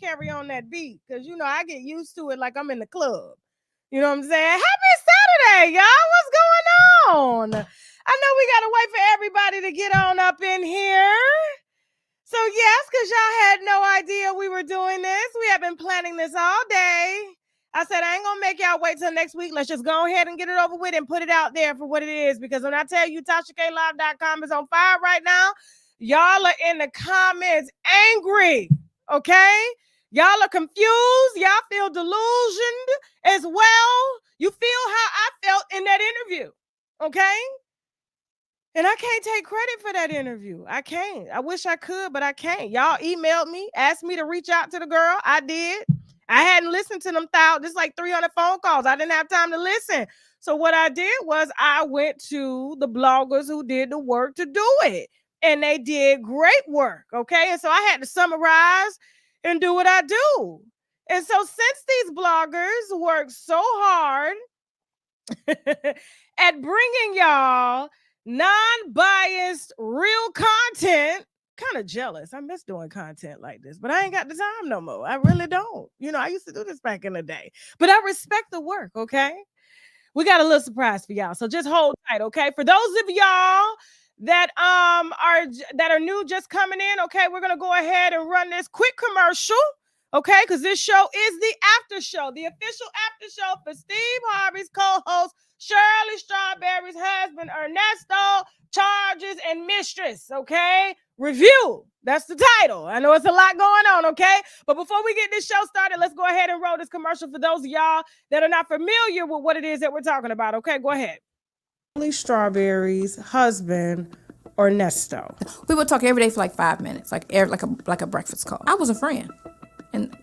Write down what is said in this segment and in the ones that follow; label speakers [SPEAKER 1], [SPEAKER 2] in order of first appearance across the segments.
[SPEAKER 1] Carry on that beat, because I get used to it like I'm in the club. You know what I'm saying? Happy Saturday, y'all. What's going on? I know we gotta wait for everybody to get on up in here. So yes, because y'all had no idea we were doing this. We have been planning this all day. I said I ain't gonna make y'all wait till next week. Let's just go ahead and get it over with and put it out there for what it is. Because when I tell you TashaKLive.com is on fire right now, y'all are in the comments angry. Okay? Y'all are confused. Y'all feel delusioned as well. You feel how I felt in that interview. Okay? And I can't take credit for that interview. I can't. I wish I could, but I can't. Y'all emailed me, asked me to reach out to the girl. I did. I hadn't listened to them This like 300 phone calls. I didn't have time to listen. So what I did was I went to the bloggers who did the work to do it. And they did great work. Okay? And so I had to summarize and do what I do. And so since these bloggers work so hard at bringing y'all non-biased, real content, kind of jealous. I miss doing content like this, but I ain't got the time no more. I really don't. I used to do this back in the day, but I respect the work, okay? We got a little surprise for y'all, so just hold tight, okay? For those of y'all that are new, just coming in, okay, we're gonna go ahead and run this quick commercial, okay, because this show is the after show, the official after show for Steve Harvey's co-host Shirley Strawberry's husband Ernesto, charges and mistress, okay, review. That's the title. I know it's a lot going on, okay, but before we get this show started, let's go ahead and roll this commercial for those of y'all that are not familiar with what it is that we're talking about. Okay, go ahead. Strawberry's husband Ernesto.
[SPEAKER 2] We would talk every day for like 5 minutes, like a breakfast call. I was a friend, and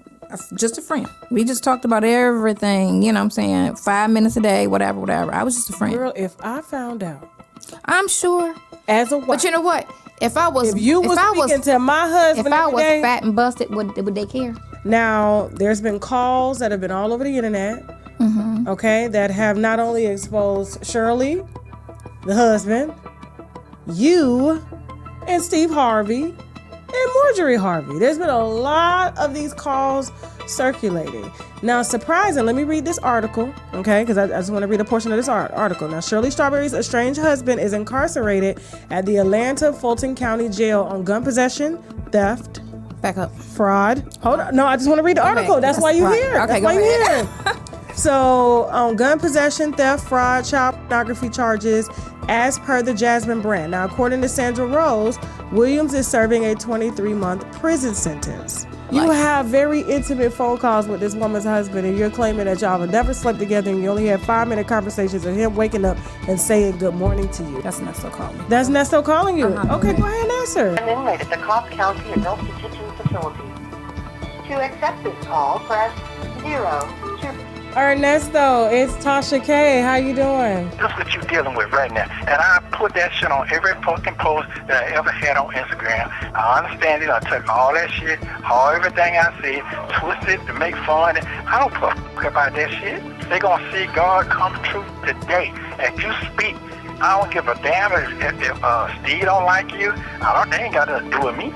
[SPEAKER 2] just a friend. We just talked about everything. You know what I'm saying? 5 minutes a day, whatever. I was just a friend.
[SPEAKER 1] Girl, if I found out,
[SPEAKER 2] I'm sure
[SPEAKER 1] as a wife.
[SPEAKER 2] But you know what? If I was
[SPEAKER 1] speaking to my husband,
[SPEAKER 2] if I was fat and busted, would they care?
[SPEAKER 1] Now, there's been calls that have been all over the internet. Mm-hmm. Okay, that have not only exposed Shirley, the husband, you, and Steve Harvey, and Marjorie Harvey. There's been a lot of these calls circulating. Now, surprising, let me read this article, okay, because I just want to read a portion of this article. Now, Shirley Strawberry's estranged husband is incarcerated at the Atlanta Fulton County Jail on gun possession, theft,
[SPEAKER 2] back up,
[SPEAKER 1] fraud. Hold on. No, I just want to read the article. That's why you're here.
[SPEAKER 2] Okay,
[SPEAKER 1] that's why you're here. So, gun possession, theft, fraud, child pornography charges, as per the Jasmine brand. Now, according to Sandra Rose, Williams is serving a 23-month prison sentence. You have very intimate phone calls with this woman's husband, and you're claiming that y'all have never slept together, and you only had 5-minute conversations of him waking up and saying good morning to you.
[SPEAKER 2] That's Nesto calling.
[SPEAKER 1] That's Nesto calling you? Okay, go ahead and answer.
[SPEAKER 3] An inmate at the Cobb County Adult Detention Facility. To accept this call, press 0.
[SPEAKER 1] Ernesto, it's Tasha K. How you doing?
[SPEAKER 4] That's what you're dealing with right now. And I put that shit on every fucking post that I ever had on Instagram. I understand it. I took all that shit, everything I said, twist it to make fun. I don't fuck about that shit. They're going to see God come true today. If you speak, I don't give a damn if Steve don't like you. They ain't got nothing to do with me.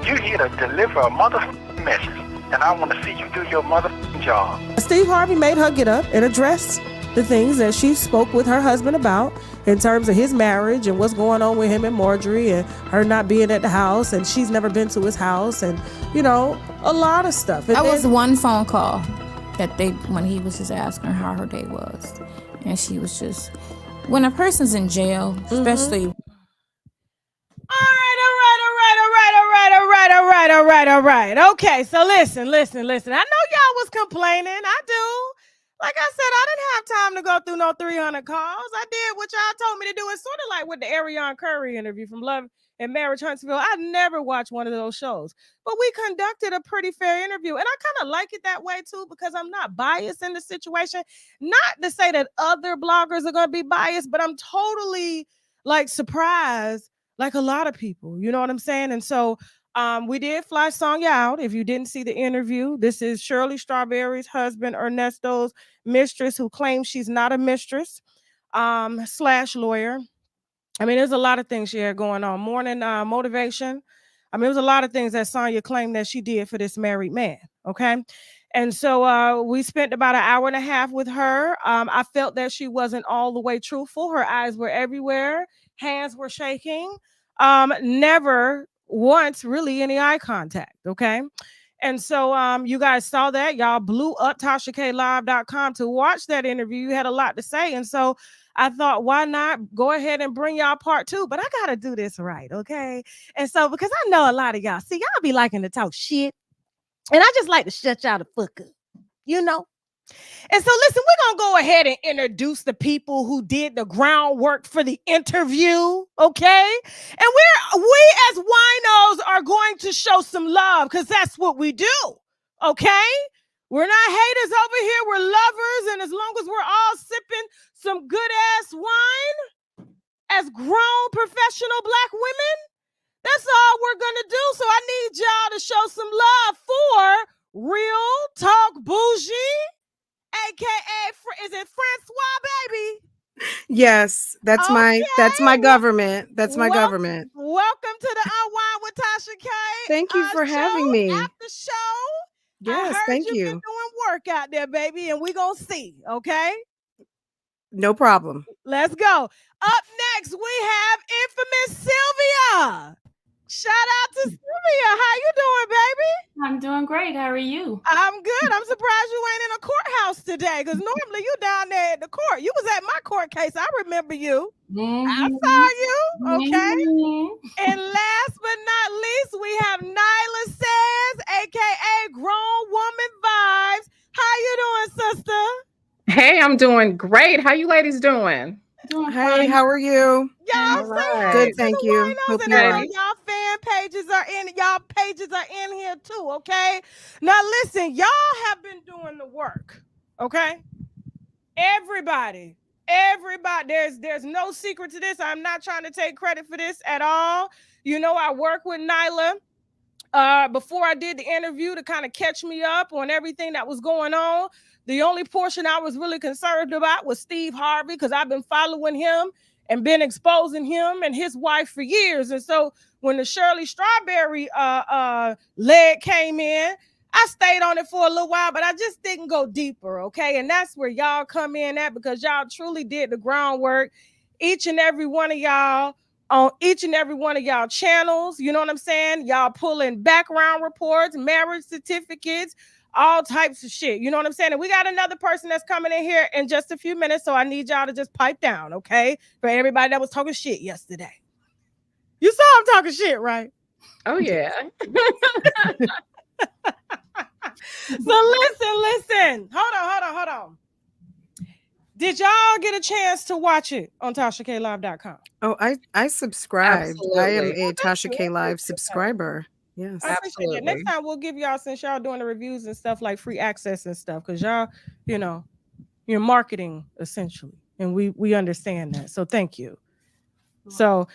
[SPEAKER 4] You here to deliver a motherfucking message. And I want to see you do your motherfucking job.
[SPEAKER 1] Steve Harvey made her get up and address the things that she spoke with her husband about in terms of his marriage and what's going on with him and Marjorie and her not being at the house and she's never been to his house and, a lot of stuff.
[SPEAKER 2] That was one phone call that when he was just asking her how her day was. And she was just when a person's in jail, especially.
[SPEAKER 1] All right. Okay, so listen. I know y'all was complaining. I do. Like I said, I didn't have time to go through no 300 calls. I did what y'all told me to do. It's sort of like with the Ariana Curry interview from Love and Marriage Huntsville. I never watched one of those shows, but we conducted a pretty fair interview. And I kind of like it that way too, because I'm not biased in the situation. Not to say that other bloggers are going to be biased, but I'm totally like surprised, like a lot of people, you know what I'm saying? And so we did fly Sonia out. If you didn't see the interview, this is Shirley Strawberry's husband, Ernesto's mistress, who claims she's not a mistress, / lawyer. I mean, there's a lot of things she had going on. Morning motivation. I mean, there was a lot of things that Sonia claimed that she did for this married man. Okay. And so we spent about an hour and a half with her. I felt that she wasn't all the way truthful. Her eyes were everywhere. Hands were shaking. Never once really any eye contact. Okay. And so you guys saw that. Y'all blew up TashaKLive.com to watch that interview. You had a lot to say. And so I thought, why not go ahead and bring y'all part 2? But I got to do this right. Okay. And so because I know a lot of y'all, see, y'all be liking to talk shit. And I just like to shut y'all the fuck up, you know? And so listen, we're going to go ahead and introduce the people who did the groundwork for the interview, okay? And we as winos are going to show some love because that's what we do, okay? We're not haters over here. We're lovers. And as long as we're all sipping some good-ass wine as grown professional Black women, that's all we're going to do. So I need y'all to show some love for Real Talk Bougie, a.k.a. is it Francois, baby?
[SPEAKER 5] Yes, that's my government. That's my government.
[SPEAKER 1] Welcome to the Unwind with Tasha K.
[SPEAKER 5] Thank you for having me.
[SPEAKER 1] After show.
[SPEAKER 5] Yes,
[SPEAKER 1] I heard
[SPEAKER 5] thank
[SPEAKER 1] you've
[SPEAKER 5] you.
[SPEAKER 1] been doing work out there, baby, and we're going to see, okay?
[SPEAKER 5] No problem.
[SPEAKER 1] Let's go. Up next, we have infamous Sylvia. Shout out to Sylvia. How you doing, baby?
[SPEAKER 6] I'm doing great. How are you?
[SPEAKER 1] I'm good. I'm surprised you ain't in a courthouse today, because normally you down there at the court. You was at my court case. I remember you. I saw you. Okay. And last but not least, we have Nyla Says, aka Grown Woman Vibes. How you doing, sister?
[SPEAKER 7] Hey, I'm doing great. How you ladies doing?
[SPEAKER 5] Hey, how are you?
[SPEAKER 1] Y'all
[SPEAKER 7] right.
[SPEAKER 5] Good, thank you. Hope
[SPEAKER 1] and
[SPEAKER 5] you're
[SPEAKER 1] I know
[SPEAKER 5] right.
[SPEAKER 1] y'all fan pages are in. Y'all pages are in here too. Okay. Now listen, y'all have been doing the work. Okay. Everybody. There's no secret to this. I'm not trying to take credit for this at all. You know, I work with Nyla before I did the interview to kind of catch me up on everything that was going on. The only portion I was really concerned about was Steve Harvey, because I've been following him and been exposing him and his wife for years. And so when the Shirley Strawberry leg came in, I stayed on it for a little while, but I just didn't go deeper, okay? And that's where y'all come in at, because y'all truly did the groundwork. Each and every one of y'all on each and every one of y'all channels, you know what I'm saying? Y'all pulling background reports, marriage certificates, all types of shit. You know what I'm saying? And we got another person that's coming in here in just a few minutes. So I need y'all to just pipe down, okay? For everybody that was talking shit yesterday. You saw him talking shit, right?
[SPEAKER 7] Oh, yeah.
[SPEAKER 1] So listen. Hold on. Did y'all get a chance to watch it on TashaKLive.com?
[SPEAKER 5] Oh, I subscribed.
[SPEAKER 7] Absolutely.
[SPEAKER 5] I am a Tasha K Live subscriber. Yes.
[SPEAKER 1] I appreciate that. Next time we'll give y'all, since y'all doing the reviews and stuff, like free access and stuff, because y'all, you know, you're marketing essentially, and we understand that. So thank you. So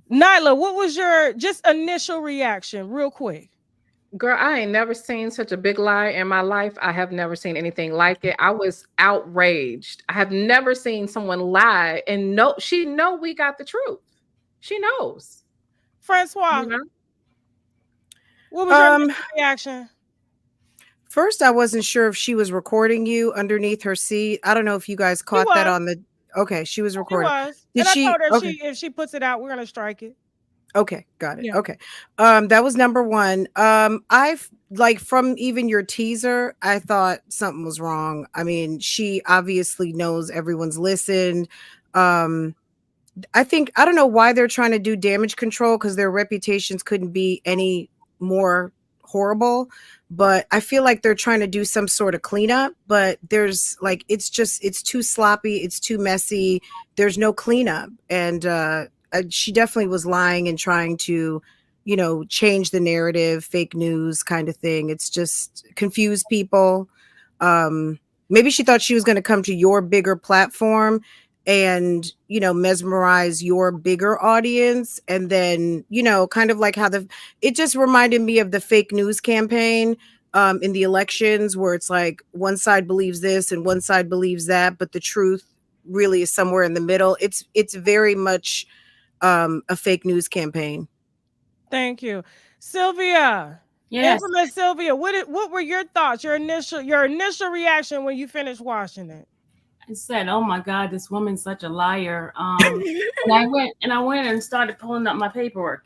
[SPEAKER 1] Nyla, what was your just initial reaction, real quick?
[SPEAKER 7] Girl, I ain't never seen such a big lie in my life. I have never seen anything like it. I was outraged. I have never seen someone lie and she know we got the truth. She knows.
[SPEAKER 1] Francois,
[SPEAKER 7] You know?
[SPEAKER 1] what was your initial reaction?
[SPEAKER 5] First, I wasn't sure if she was recording you underneath her seat. I don't know if you guys caught that on the. Okay, she was recording.
[SPEAKER 1] She was.
[SPEAKER 5] Did
[SPEAKER 1] and
[SPEAKER 5] she?
[SPEAKER 1] I told her
[SPEAKER 5] Okay.
[SPEAKER 1] if she puts it out, we're gonna strike it.
[SPEAKER 5] Okay, got it.
[SPEAKER 1] Yeah.
[SPEAKER 5] Okay. That was number one. I've like from even your teaser, I thought something was wrong. I mean, she obviously knows everyone's listened. I think, I don't know why they're trying to do damage control, because their reputations couldn't be any more horrible, but I feel like they're trying to do some sort of cleanup, but there's like, it's too sloppy, it's too messy, there's no cleanup. And she definitely was lying and trying to, change the narrative, fake news kind of thing. It's just confuse people. Maybe she thought she was going to come to your bigger platform and mesmerize your bigger audience, and then kind of like how it just reminded me of the fake news campaign in the elections, where it's like one side believes this and one side believes that, but the truth really is somewhere in the middle. It's very much a fake news campaign.
[SPEAKER 1] Thank you, Sylvia.
[SPEAKER 6] Yes.
[SPEAKER 1] Infamous Sylvia, what were your thoughts, your initial reaction when you finished watching it?
[SPEAKER 6] I said, "Oh my God, this woman's such a liar." And I went and started pulling up my paperwork.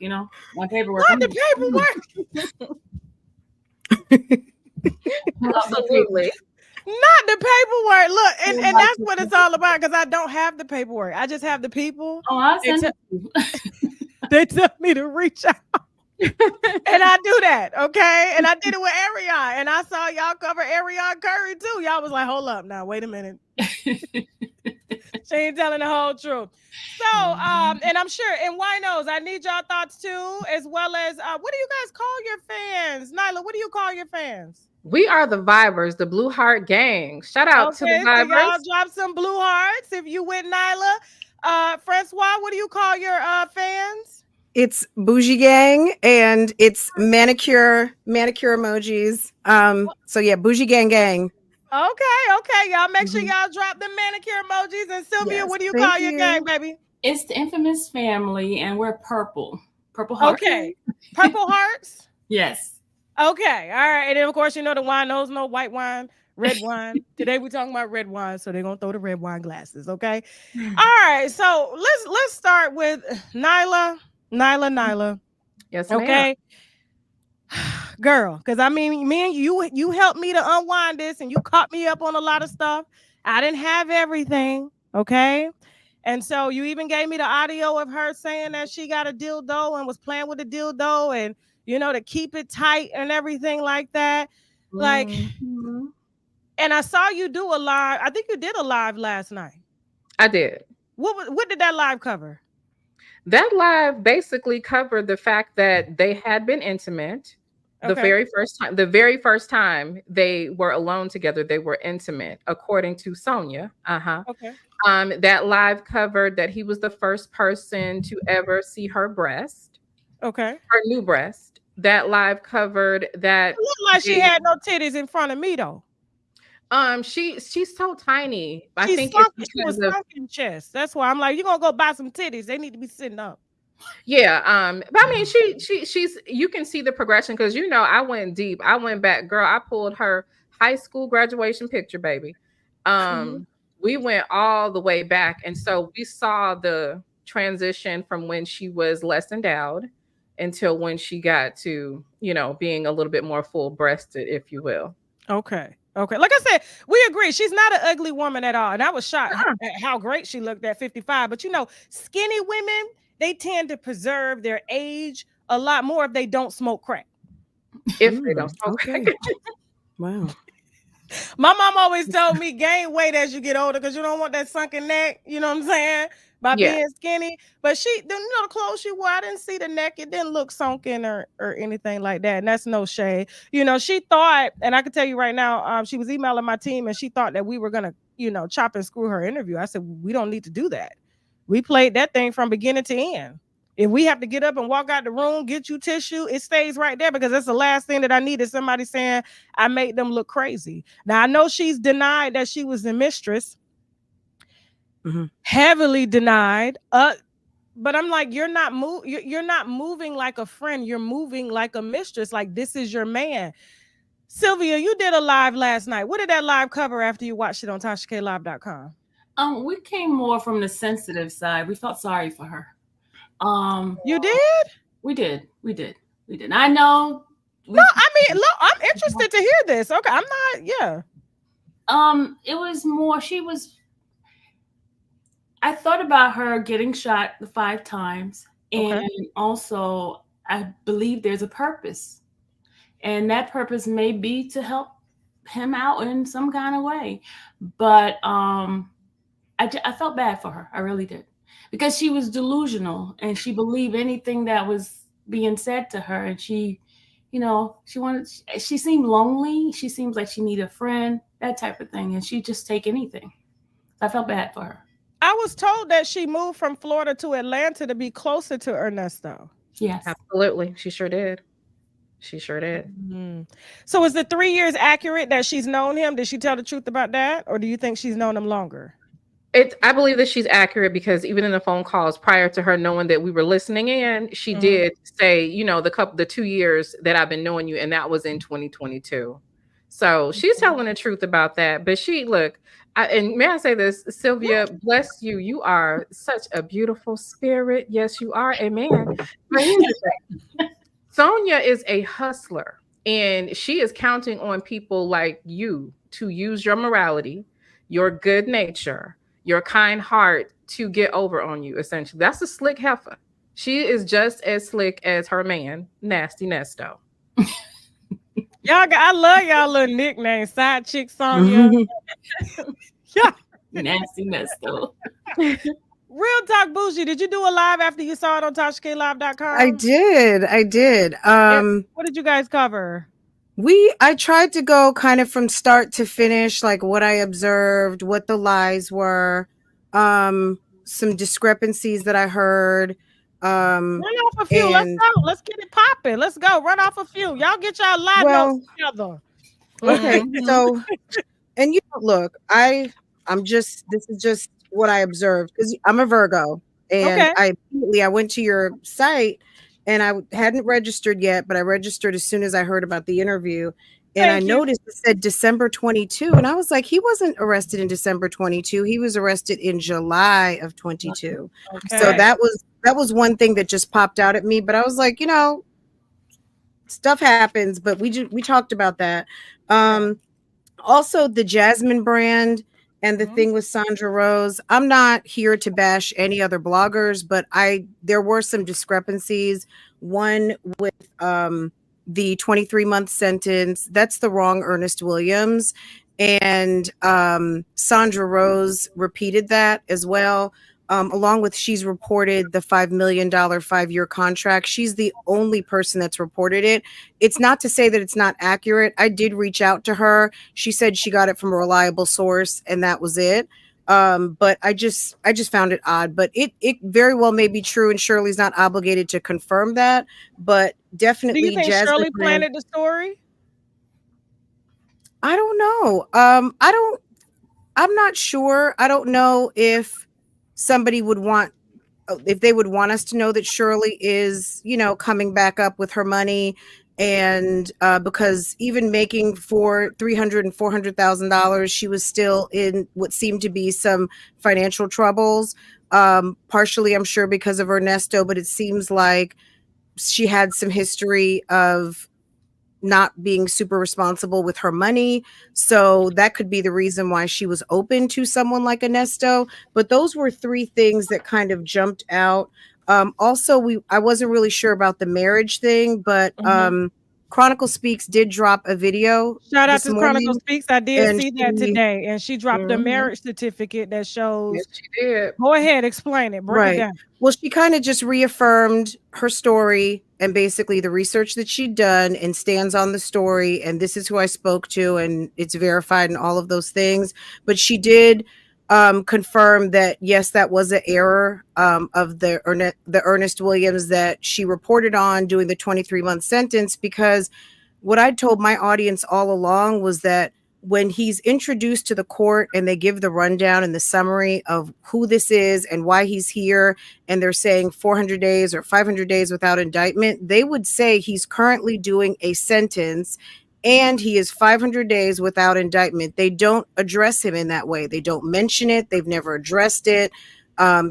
[SPEAKER 6] My paperwork.
[SPEAKER 1] Not the paperwork.
[SPEAKER 7] Absolutely.
[SPEAKER 1] Not the paperwork. Look, and that's what it's all about, because I don't have the paperwork. I just have the people.
[SPEAKER 6] Oh, I'll send it to you.
[SPEAKER 1] They tell me to reach out. And I do that, okay? And I did it with Ariane, and I saw y'all cover Ariane Curry too. Y'all was like, hold up now, wait a minute. She ain't telling the whole truth. So, and I'm sure, and Winos, I need y'all thoughts too, as well as, what do you guys call your fans? Nyla, what do you call your fans?
[SPEAKER 7] We are the Vibers, the Blue Heart Gang. Shout out to the Vibers.
[SPEAKER 1] So y'all drop some blue hearts if you with Nyla. Francois, what do you call your fans?
[SPEAKER 5] It's Bougie Gang, and it's manicure emojis. So yeah, Bougie Gang.
[SPEAKER 1] Okay. Y'all make sure y'all drop the manicure emojis. And Sylvia,
[SPEAKER 5] Yes,
[SPEAKER 1] what do you call your gang, baby?
[SPEAKER 6] It's the Infamous Family, and we're purple hearts.
[SPEAKER 1] Okay, purple hearts.
[SPEAKER 6] Yes.
[SPEAKER 1] Okay, all right. And then of course, the wine knows no white wine, red wine. Today we're talking about red wine, so they're gonna throw the red wine glasses. Okay. All right. So let's start with Nyla.
[SPEAKER 7] Yes,
[SPEAKER 1] okay. Girl, because I mean, me and you helped me to unwind this, and you caught me up on a lot of stuff. I didn't have everything, okay? And so you even gave me the audio of her saying that she got a dildo and was playing with the dildo, and to keep it tight and everything like that. Like, and I saw you do a live. I think you did a live last night.
[SPEAKER 7] I did.
[SPEAKER 1] What did that live cover?
[SPEAKER 7] That live basically covered the fact that they had been intimate. The very first time they were alone together, they were intimate, according to Sonia.
[SPEAKER 1] Okay.
[SPEAKER 7] That live covered that he was the first person to ever see her breast.
[SPEAKER 1] Okay.
[SPEAKER 7] Her new breast. That live covered that.
[SPEAKER 1] It looked like she had no titties in front of me though.
[SPEAKER 7] She's so tiny. I think
[SPEAKER 1] she was sunken chest. That's why I'm like, you're gonna go buy some titties. They need to be sitting up.
[SPEAKER 7] Yeah. But I mean, she's you can see the progression, because I went deep. I went back, girl. I pulled her high school graduation picture, baby. We went all the way back, and so we saw the transition from when she was less endowed until when she got to being a little bit more full-breasted, if you will.
[SPEAKER 1] Okay. Like I said, we agree. She's not an ugly woman at all, and I was shocked at how great she looked at 55. But skinny women, they tend to preserve their age a lot more if they don't smoke crack.
[SPEAKER 7] If they don't smoke crack.
[SPEAKER 5] Wow.
[SPEAKER 1] My mom always told me gain weight as you get older, because you don't want that sunken neck. You know what I'm saying? By being skinny. But the clothes she wore, I didn't see the neck. It didn't look sunken or anything like that. And that's no shade. She thought, and I can tell you right now, she was emailing my team, and she thought that we were going to, chop and screw her interview. I said, we don't need to do that. We played that thing from beginning to end. If we have to get up and walk out the room, get you tissue, it stays right there, because that's the last thing that I need is somebody saying I made them look crazy. Now, I know she's denied that she was the mistress, heavily denied. But I'm like, you're not moving like a friend. You're moving like a mistress. Like, this is your man. Sylvia, you did a live last night. What did that live cover after you watched it on TashaKLive.com?
[SPEAKER 6] We came more from the sensitive side. We felt sorry for her.
[SPEAKER 1] You did?
[SPEAKER 6] We did. I know.
[SPEAKER 1] No, I mean, look, I'm interested to hear this. Okay, I'm not. Yeah.
[SPEAKER 6] It was more. I thought about her getting shot the 5 times, and
[SPEAKER 1] Okay.
[SPEAKER 6] also I believe there's a purpose, and that purpose may be to help him out in some kind of way. But I felt bad for her. I really did, because she was delusional and she believed anything that was being said to her, and she, she seemed lonely. She seems like she needed a friend, that type of thing, and she just take anything. I felt bad for her.
[SPEAKER 1] I was told that she moved from Florida to Atlanta to be closer to Ernesto.
[SPEAKER 6] Yes.
[SPEAKER 7] Absolutely. She sure did. She sure did.
[SPEAKER 1] So is the 3 years accurate that she's known him? Did she tell the truth about that? Or do you think she's known him longer?
[SPEAKER 7] I believe that she's accurate, because even in the phone calls prior to her knowing that we were listening in, she did say, the 2 years that I've been knowing you, and that was in 2022. So she's telling the truth about that. But and may I say this, Sylvia, bless you. You are such a beautiful spirit. Yes, you are. Amen. But here's the thing. Sonia is a hustler, and she is counting on people like you to use your morality, your good nature, your kind heart to get over on you, essentially. That's a slick heifer. She is just as slick as her man, Nasty Nesto.
[SPEAKER 1] I love y'all little nickname, Side Chick Sonia. Yeah.
[SPEAKER 6] Nasty Nesto.
[SPEAKER 1] Real Talk Bougie, did you do a live after you saw it on TashaKLive.com?
[SPEAKER 5] I did.
[SPEAKER 1] What did you guys cover?
[SPEAKER 5] I tried to go kind of from start to finish, like what I observed, what the lies were, some discrepancies that I heard.
[SPEAKER 1] Run off a few. Let's go. Let's get it popping. Let's go. Run off a few. Y'all get y'all lie notes together.
[SPEAKER 5] Okay. So, and look, this is just what I observed, because I'm a Virgo, and I went to your site, and I hadn't registered yet, but I registered as soon as I heard about the interview. And I noticed it said December 22. And I was like, he wasn't arrested in December 22. He was arrested in July of 22. Okay. So that was one thing that just popped out at me. But I was like, stuff happens, but we talked about that. Also the Jasmine brand and the thing with Sandra Rose. I'm not here to bash any other bloggers, but there were some discrepancies. One with the 23-month sentence, that's the wrong Ernest Williams. And Sandra Rose repeated that as well. Along with, she's reported the $5 million 5-year contract. She's the only person that's reported it. It's not to say that it's not accurate. I did reach out to her. She said she got it from a reliable source, and that was it. But I just found it odd. But it very well may be true, and Shirley's not obligated to confirm that. But definitely,
[SPEAKER 1] do you think
[SPEAKER 5] Jasmine
[SPEAKER 1] Shirley planted the story?
[SPEAKER 5] I don't know. I'm not sure. I don't know if somebody if they would want us to know that Shirley is, coming back up with her money. And because even making $300,000 and $400,000, she was still in what seemed to be some financial troubles. Partially, I'm sure, because of Ernesto, but it seems like she had some history of not being super responsible with her money. So that could be the reason why she was open to someone like Ernesto. But those were 3 things that kind of jumped out. Also, I wasn't really sure about the marriage thing, but Chronicle Speaks did drop a video.
[SPEAKER 1] Shout out to Chronicle Speaks. I did see that today. And she dropped a marriage certificate that shows.
[SPEAKER 7] Yes, she did.
[SPEAKER 1] Go ahead, explain it. Break it down.
[SPEAKER 5] Well, she kind of just reaffirmed her story and basically the research that she'd done, and stands on the story. And this is who I spoke to, and it's verified and all of those things. But she did confirm that, yes, that was an error of the Ernest Williams that she reported on doing the 23-month sentence, because what I told my audience all along was that when he's introduced to the court and they give the rundown and the summary of who this is and why he's here, and they're saying 400 days or 500 days without indictment, they would say he's currently doing a sentence and he is 500 days without indictment. They don't address him in that way. They don't mention it. They've never addressed it.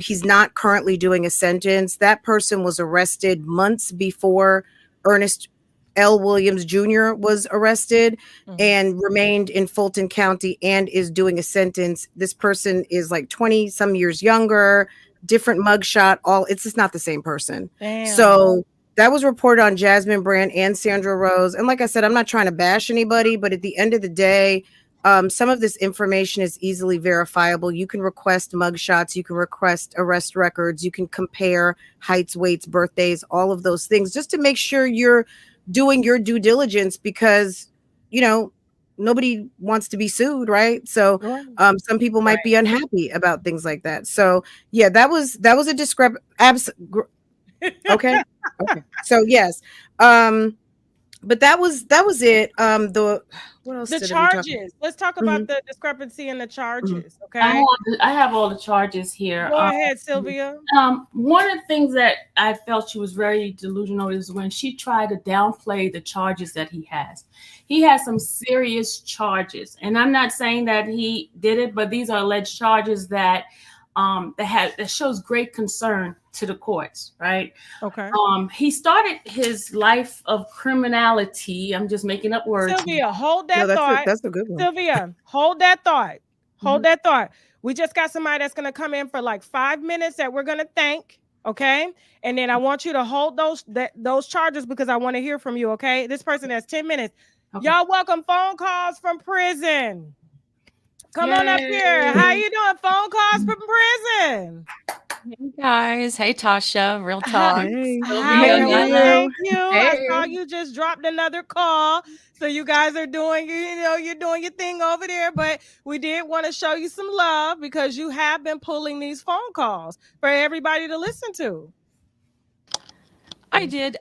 [SPEAKER 5] He's not currently doing a sentence. That person was arrested months before Ernest L. Williams Jr. was arrested and remained in Fulton County and is doing a sentence. This person is like 20 some years younger, different mugshot. It's just not the same person.
[SPEAKER 1] Damn.
[SPEAKER 5] So that was reported on Jasmine Brand and Sandra Rose. And like I said, I'm not trying to bash anybody, but at the end of the day, some of this information is easily verifiable. You can request mugshots, you can request arrest records, you can compare heights, weights, birthdays, all of those things, just to make sure you're doing your due diligence, because, you know, nobody wants to be sued, right? So some people might be unhappy about things like that. So yeah, that was a okay. So yes. But that was it. What else?
[SPEAKER 1] The charges. Let's talk about the discrepancy in the charges. Okay.
[SPEAKER 6] I have all the charges here.
[SPEAKER 1] Go ahead, Sylvia.
[SPEAKER 6] One of the things that I felt she was very delusional is when she tried to downplay the charges that he has. He has some serious charges, and I'm not saying that he did it, but these are alleged charges that that shows great concern to the courts, right?
[SPEAKER 1] Okay.
[SPEAKER 6] He started his life of criminality. I'm just making up words.
[SPEAKER 1] Sylvia, hold that thought.
[SPEAKER 5] That's a good one.
[SPEAKER 1] Sylvia, hold that thought. Hold that thought. We just got somebody that's going to come in for like 5 minutes that we're going to thank. Okay. And then I want you to hold those charges because I want to hear from you. Okay. This person has 10 minutes. Okay. Y'all welcome phone calls from prison. Come on up here. How you doing? Phone calls from prison.
[SPEAKER 8] Hey guys. Hey Tasha. Real talk.
[SPEAKER 1] Hey.
[SPEAKER 8] Thank
[SPEAKER 1] you. I saw you just dropped another call. So you guys are doing, you're doing your thing over there. But we did want to show you some love because you have been pulling these phone calls for everybody to listen to.
[SPEAKER 8] I did.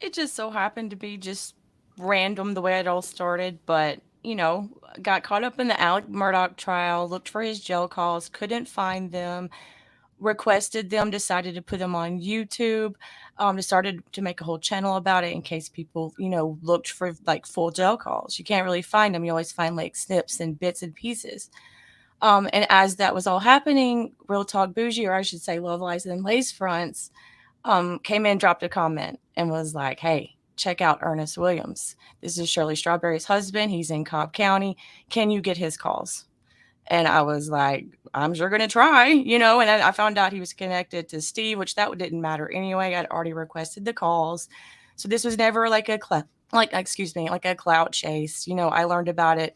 [SPEAKER 8] It just so happened to be just random the way it all started, but got caught up in the Alec Murdaugh trial, looked for his jail calls, couldn't find them, requested them, decided to put them on YouTube, decided to make a whole channel about it in case people, looked for like full jail calls. You can't really find them. You always find like snips and bits and pieces. And as that was all happening, Real Talk Bougie, or I should say Love Lies and Lace Fronts, came in, dropped a comment and was like, hey, check out Ernest Williams. This is Shirley Strawberry's husband. He's in Cobb County. Can you get his calls? And I was like, I'm sure going to try, and then I found out he was connected to Steve, which that didn't matter anyway. I'd already requested the calls. So this was never like a clout chase. I learned about it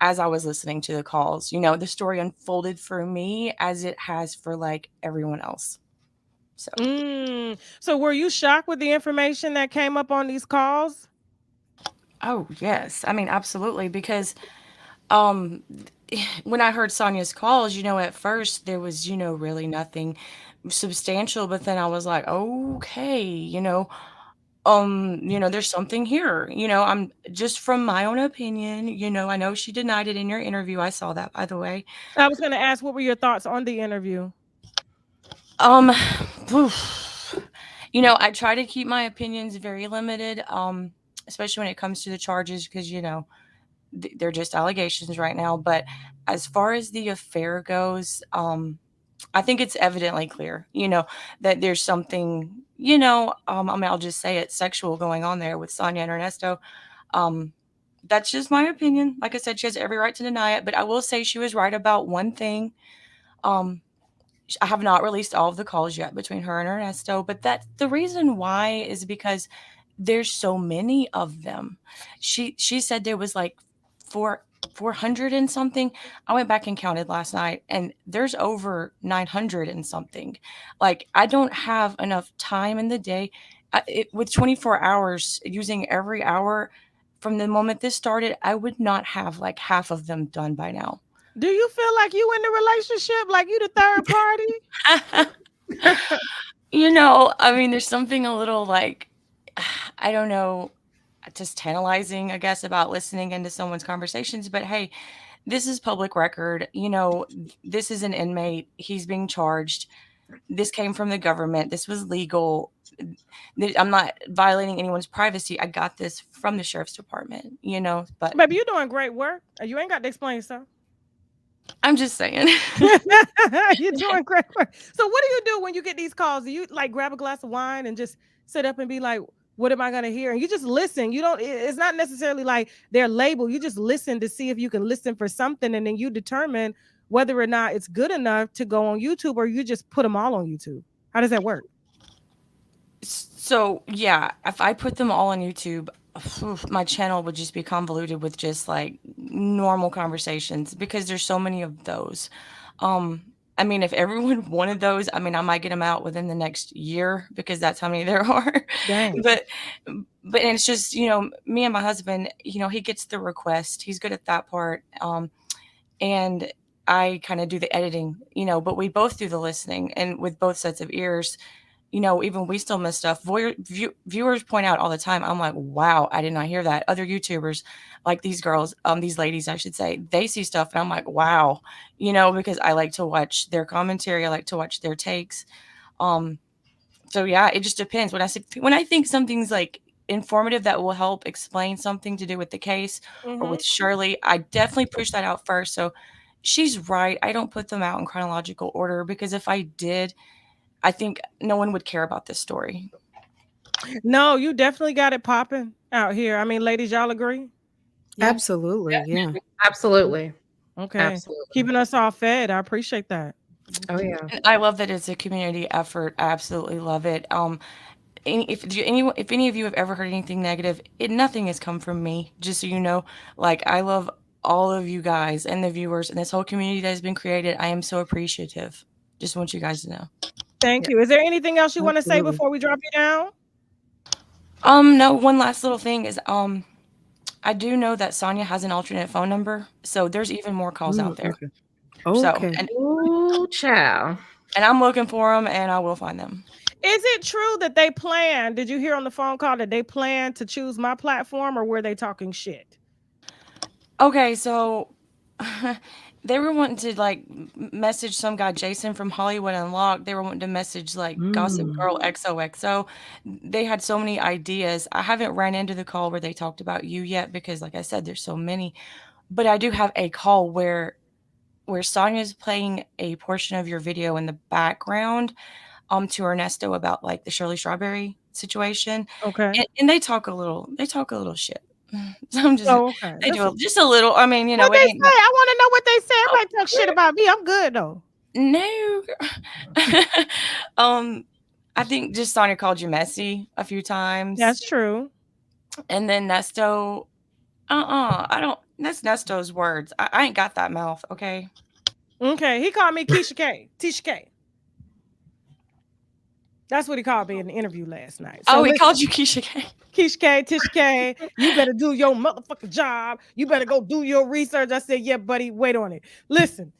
[SPEAKER 8] as I was listening to the calls. The story unfolded for me as it has for like everyone else.
[SPEAKER 1] So were you shocked with the information that came up on these calls?
[SPEAKER 8] Oh, yes. I mean, absolutely. Because when I heard Sonia's calls, at first there was, really nothing substantial. But then I was like, okay, there's something here. I'm just from my own opinion. I know she denied it in your interview. I saw that, by the way.
[SPEAKER 1] I was going to ask, what were your thoughts on the interview?
[SPEAKER 8] I try to keep my opinions very limited, especially when it comes to the charges, because, they're just allegations right now. But as far as the affair goes, I think it's evidently clear, that there's something, I'll just say it, sexual going on there with Sonia and Ernesto. That's just my opinion. Like I said, she has every right to deny it, but I will say she was right about one thing. I have not released all of the calls yet between her and Ernesto, but the reason why is because there's so many of them. She said there was like 400 and something. I went back and counted last night, and there's over 900 and something. Like, I don't have enough time in the day with 24 hours, using every hour from the moment this started. I would not have like half of them done by now.
[SPEAKER 1] Do you feel like you in the relationship, like you the third party?
[SPEAKER 8] I mean, there's something a little like, I don't know, just tantalizing, I guess, about listening into someone's conversations. But hey, this is public record. This is an inmate. He's being charged. This came from the government. This was legal. I'm not violating anyone's privacy. I got this from the sheriff's department, but
[SPEAKER 1] baby, you're doing great work. You ain't got to explain yourself.
[SPEAKER 8] I'm just saying.
[SPEAKER 1] You're doing great work. So what do you do when you get these calls? Do you like grab a glass of wine and just sit up and be like, What am I going to hear? And you just listen. You don't, it's not necessarily like they're labeled. You just listen to see if you can listen for something. And then you determine whether or not it's good enough to go on YouTube, or you just put them all on YouTube. How does that work?
[SPEAKER 8] So yeah, if I put them all on YouTube, my channel would just be convoluted with just like normal conversations because there's so many of those. I mean, if everyone wanted those, I mean, I might get them out within the next year because that's how many there are.
[SPEAKER 1] Dang.
[SPEAKER 8] But and it's just, you know, me and my husband, you know, he gets the request. He's good at that part. And I kind of do the editing, you know, but we both do the listening, and with both sets of ears, you know, even we still miss stuff. Viewers point out all the time. I'm like, wow, I did not hear that. Other YouTubers, like these girls, these ladies, I should say, they see stuff, and I'm like, wow, you know, because I like to watch their commentary, I like to watch their takes. So yeah, it just depends. When I think something's like informative that will help explain something to do with the case or with Shirley, I definitely push that out first. So she's right. I don't put them out in chronological order because if I did, I think no one would care about this story.
[SPEAKER 1] No, you definitely got it popping out here. I mean, ladies, y'all agree?
[SPEAKER 5] Yeah. Absolutely. Yeah.
[SPEAKER 7] Absolutely.
[SPEAKER 1] Okay.
[SPEAKER 7] Absolutely.
[SPEAKER 1] Keeping us all fed. I appreciate that.
[SPEAKER 7] Oh yeah.
[SPEAKER 8] And I love that it's a community effort. I absolutely love it. If any of you have ever heard anything negative, nothing has come from me. Just so you know, like I love all of you guys and the viewers and this whole community that has been created. I am so appreciative. Just want you guys to know.
[SPEAKER 1] Thank you. Is there anything else you want to say before we drop you down?
[SPEAKER 8] No, one last little thing is I do know that Sonia has an alternate phone number, so there's even more calls out there.
[SPEAKER 5] Okay.
[SPEAKER 8] So,
[SPEAKER 5] Okay.
[SPEAKER 7] Ooh, child.
[SPEAKER 8] and I'm looking for them, and I will find them.
[SPEAKER 1] Is it true that they plan? Did you hear on the phone call that they plan to choose my platform, or were they talking shit?
[SPEAKER 8] Okay, so they were wanting to like message some guy Jason from Hollywood Unlocked. They were wanting to message like Gossip Girl XOXO. They had so many ideas. I haven't ran into the call where they talked about you yet because, like I said, there's so many. But I do have a call where Sonia's playing a portion of your video in the background to Ernesto about like the Shirley Strawberry situation.
[SPEAKER 1] Okay.
[SPEAKER 8] And they talk a little shit. So I'm just
[SPEAKER 1] okay.
[SPEAKER 8] they do just a little. I mean, you know,
[SPEAKER 1] What they say? I want to know what they say. Everybody talk shit about me. I'm good though.
[SPEAKER 8] No. I think just Sonia called you messy a few times.
[SPEAKER 1] That's true.
[SPEAKER 8] And then Nesto, I don't. That's Nesto's words. I ain't got that mouth. Okay.
[SPEAKER 1] Okay. He called me Keisha K. Tisha K. That's what he called me in the interview last night. So
[SPEAKER 8] he called you Keisha K.
[SPEAKER 1] Keisha K, Tisha K, you better do your motherfucking job. You better go do your research. I said, yeah, buddy, wait on it. Listen.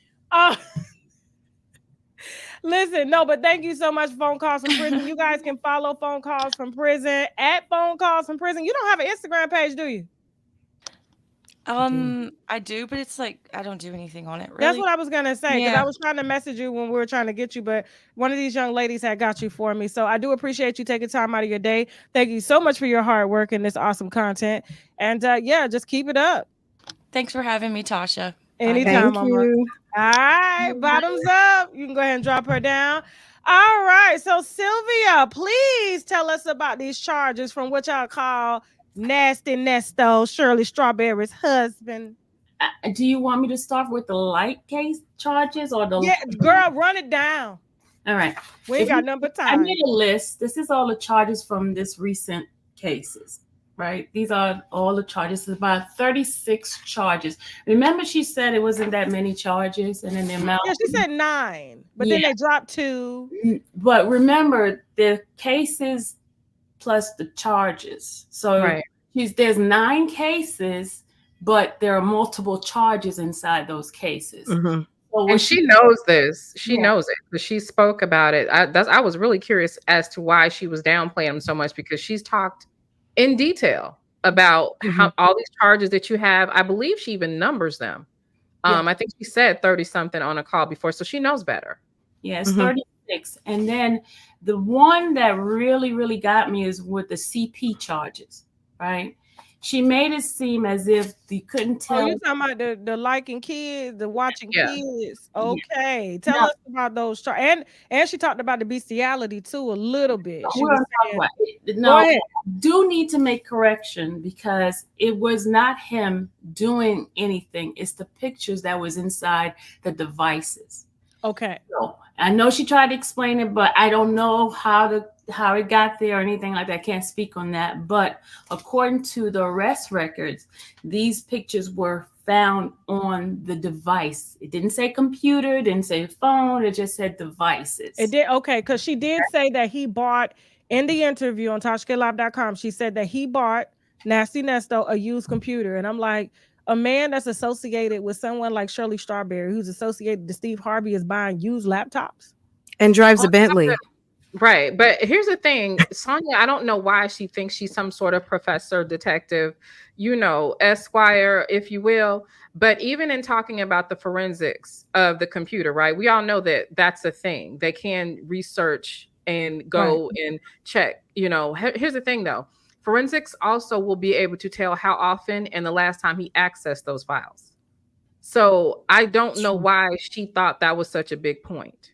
[SPEAKER 1] Listen, no, but thank you so much, Phone Calls from Prison. You guys can follow Phone Calls from Prison at Phone Calls from Prison. You don't have an Instagram page, do you?
[SPEAKER 8] I do, but it's like I don't do anything on it. Really.
[SPEAKER 1] That's what I was gonna say, because
[SPEAKER 8] Yeah.
[SPEAKER 1] I was trying to message you when we were trying to get you, but one of these young ladies had got you for me. So I do appreciate you taking time out of your day. Thank you so much for your hard work and this awesome content. And yeah, just keep it up.
[SPEAKER 8] Thanks for having me, Tasha.
[SPEAKER 1] Anytime,
[SPEAKER 5] Thank
[SPEAKER 1] Mama.
[SPEAKER 5] you.
[SPEAKER 1] All right, bottoms up. You can go ahead and drop her down. All right, so Sylvia, please tell us about these charges from which I call Nasty Nesto, Shirley Strawberry's husband.
[SPEAKER 6] Do you want me to start with the light case charges or the?
[SPEAKER 1] Yeah, girl, run it down.
[SPEAKER 6] All right.
[SPEAKER 1] We ain't got number
[SPEAKER 6] I
[SPEAKER 1] time.
[SPEAKER 6] made a list. This is all the charges from this recent cases, right? These are all the charges. It's about 36 charges. Remember, she said it wasn't that many charges, and then the amount.
[SPEAKER 1] Yeah, she said 9, but then they dropped 2.
[SPEAKER 6] But remember, the cases plus the charges. So there's 9 cases, but there are multiple charges inside those cases.
[SPEAKER 7] So and she knows this. She knows it, but she spoke about it. I was really curious as to why she was downplaying them so much, because she's talked in detail about how all these charges that you have. I believe she even numbers them. I think she said 30 something on a call before, so she knows better.
[SPEAKER 6] Yeah, it's 36. And then the one that really, really got me is with the CP charges, right? she made it seem as if you couldn't
[SPEAKER 1] Oh,
[SPEAKER 6] tell.
[SPEAKER 1] you talking about the liking kids, the watching
[SPEAKER 7] Yeah.
[SPEAKER 1] kids? Okay, tell
[SPEAKER 6] Now-
[SPEAKER 1] us about those. And she talked about the bestiality too a little bit. She
[SPEAKER 6] We're
[SPEAKER 1] was
[SPEAKER 6] gonna talk
[SPEAKER 1] saying,
[SPEAKER 6] about it.
[SPEAKER 1] go
[SPEAKER 6] No,
[SPEAKER 1] ahead.
[SPEAKER 6] do need to make correction because it was not him doing anything. It's the pictures that was inside the devices.
[SPEAKER 1] Okay.
[SPEAKER 6] So I know she tried to explain it, but I don't know how it got there or anything like that. I can't speak on that. But according to the arrest records, these pictures were found on the device. It didn't say computer, it didn't say phone, it just said devices.
[SPEAKER 1] It did, okay, because she did say that he bought in the interview on TashkaLive.com. She said that he bought Nasty Nesto a used computer, and I'm like, a man that's associated with someone like Shirley Strawberry, who's associated to Steve Harvey, is buying used laptops
[SPEAKER 5] and drives a Bentley.
[SPEAKER 7] Right. But here's the thing, Sonia, I don't know why she thinks she's some sort of professor, detective, Esquire, if you will. But even in talking about the forensics of the computer, right, we all know that that's a thing. They can research and go and check. Here's the thing, though. Forensics also will be able to tell how often and the last time he accessed those files. So I don't know why she thought that was such a big point.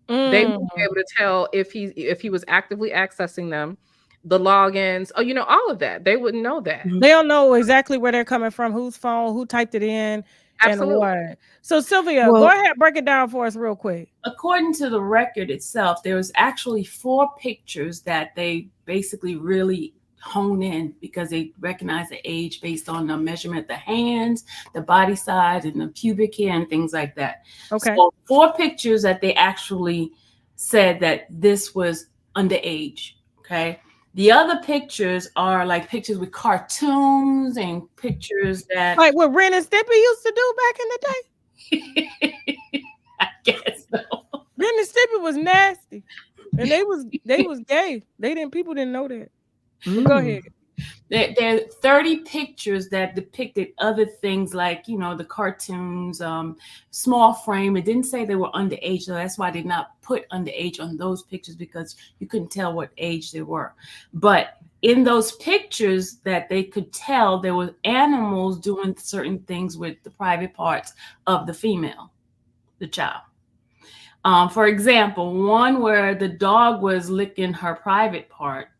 [SPEAKER 7] They would be able to tell if he was actively accessing them, the logins, all of that. They wouldn't know that.
[SPEAKER 1] They don't know exactly where they're coming from, whose phone, who typed it in,
[SPEAKER 7] Absolutely.
[SPEAKER 1] and what. So Sylvia, go ahead, break it down for us real quick.
[SPEAKER 6] According to the record itself, there was actually 4 pictures that they basically really hone in because they recognize the age based on the measurement of the hands, the body size, and the pubic hair and things like that.
[SPEAKER 1] Okay.
[SPEAKER 6] So 4 pictures that they actually said that this was underage. Okay. The other pictures are like pictures with cartoons and pictures that
[SPEAKER 1] like what Ren and Stimpy used to do back in the
[SPEAKER 6] day. I guess so.
[SPEAKER 1] Ren and Stimpy was nasty. And they was gay. People didn't know that. Go ahead.
[SPEAKER 6] There are 30 pictures that depicted other things like, the cartoons, small frame. It didn't say they were underage, so that's why I did not put underage on those pictures because you couldn't tell what age they were. But in those pictures that they could tell, there were animals doing certain things with the private parts of the female, the child. For example, one where the dog was licking her private part.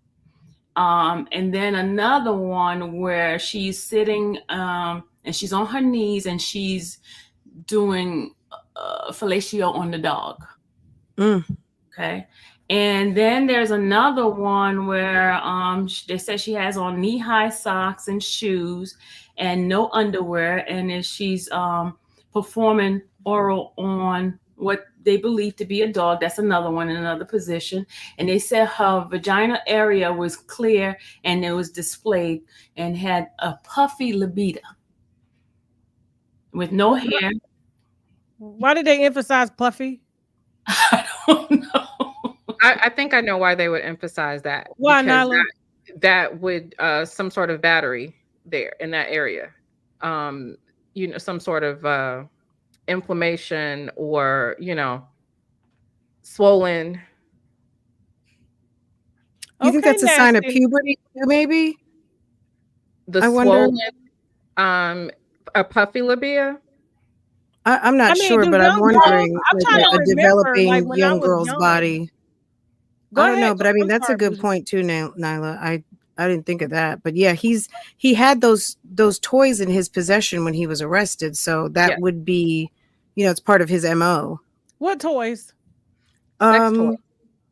[SPEAKER 6] And then another one where she's sitting and she's on her knees and she's doing fellatio on the dog. Okay. And then there's another one where they said she has on knee-high socks and shoes and no underwear. And then she's performing oral on what they believe to be a dog. That's another one in another position. And they said her vagina area was clear and it was displayed and had a puffy libido with no hair.
[SPEAKER 1] Why did they emphasize puffy?
[SPEAKER 6] I don't know.
[SPEAKER 7] I think I know why they would emphasize that.
[SPEAKER 1] Why, Nyla?
[SPEAKER 7] That would some sort of battery there in that area. Some sort of inflammation or swollen.
[SPEAKER 5] You think that's a sign of puberty maybe?
[SPEAKER 7] The swollen a puffy labia.
[SPEAKER 5] I'm not sure, but I'm wondering a developing young girl's body. I don't know, but I mean that's a good point too, Nyla. I didn't think of that, but yeah, he had those toys in his possession when he was arrested, so that would be, it's part of his MO.
[SPEAKER 1] What toys?
[SPEAKER 7] Sex toys.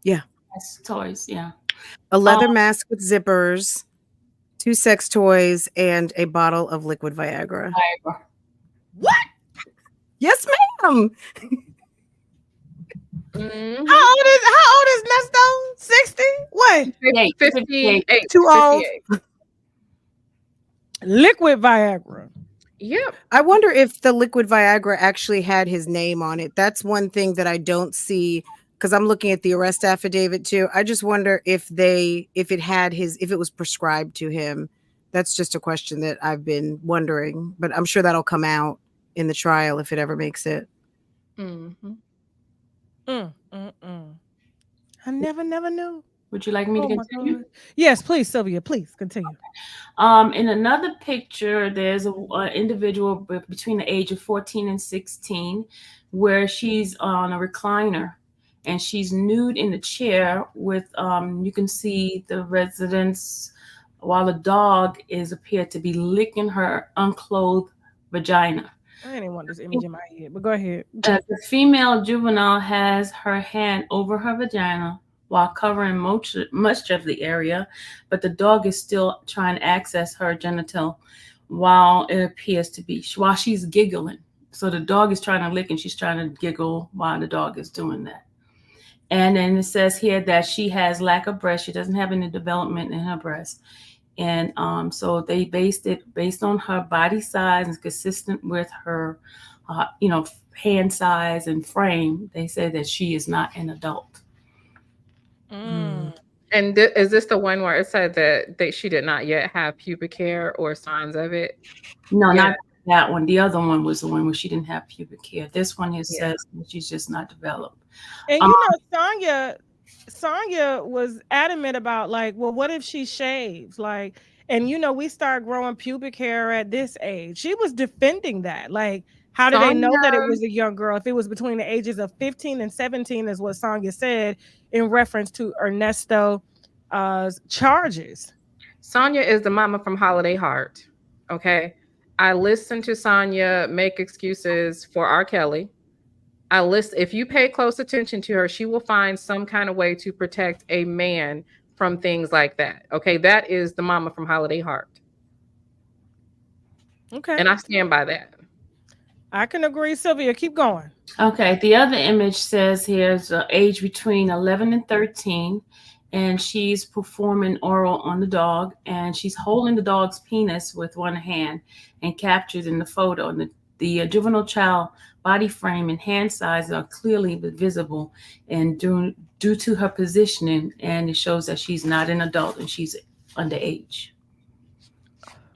[SPEAKER 5] Yeah,
[SPEAKER 6] sex toys. Yeah,
[SPEAKER 5] a leather mask with zippers, 2 sex toys, and a bottle of liquid Viagra.
[SPEAKER 1] What?
[SPEAKER 5] Yes, ma'am.
[SPEAKER 1] Mm-hmm. How old is Nesto? 60? What?
[SPEAKER 7] 58.
[SPEAKER 5] Too old.
[SPEAKER 1] Liquid Viagra.
[SPEAKER 7] Yep.
[SPEAKER 5] I wonder if the liquid Viagra actually had his name on it. That's one thing that I don't see because I'm looking at the arrest affidavit too. I just wonder if it was prescribed to him. That's just a question that I've been wondering, but I'm sure that'll come out in the trial if it ever makes it.
[SPEAKER 1] Mm-hmm. I never knew.
[SPEAKER 6] Would you like me to
[SPEAKER 1] Oh my
[SPEAKER 6] continue?
[SPEAKER 1] God. Yes, please, Sylvia, please continue.
[SPEAKER 6] In another picture, there's an individual between the age of 14 and 16 where she's on a recliner and she's nude in the chair with, you can see the residents while the dog is appeared to be licking her unclothed vagina.
[SPEAKER 1] I didn't want this image in my head, but go ahead.
[SPEAKER 6] The female juvenile has her hand over her vagina while covering much of the area, but the dog is still trying to access her genital while it appears to be, while she's giggling. So the dog is trying to lick and she's trying to giggle while the dog is doing that. And then it says here that she has lack of breast. She doesn't have any development in her breast. And so they based on her body size and consistent with her, hand size and frame. They say that she is not an adult.
[SPEAKER 1] Mm.
[SPEAKER 7] And is this the one where it said that she did not yet have pubic hair or signs of it?
[SPEAKER 6] No, not that one. The other one was the one where she didn't have pubic hair. This one here says that she's just not developed.
[SPEAKER 1] And Sonia was adamant about like, well, what if she shaves? Like, and we start growing pubic hair at this age. She was defending that. Like, how do they know that it was a young girl? If it was between the ages of 15 and 17 is what Sonia said in reference to Ernesto charges.
[SPEAKER 7] Sonia is the mama from Holiday Heart. Okay. I listened to Sonia make excuses for R. Kelly. If you pay close attention to her, she will find some kind of way to protect a man from things like that. Okay. That is the mama from Holiday Heart.
[SPEAKER 1] Okay.
[SPEAKER 7] And I stand by that.
[SPEAKER 1] I can agree, Sylvia. Keep going.
[SPEAKER 6] Okay. The other image says here's age between 11 and 13. And she's performing oral on the dog, and she's holding the dog's penis with one hand and captured in the photo. And the juvenile child body frame and hand size are clearly visible, and due to her positioning, and it shows that she's not an adult and she's underage.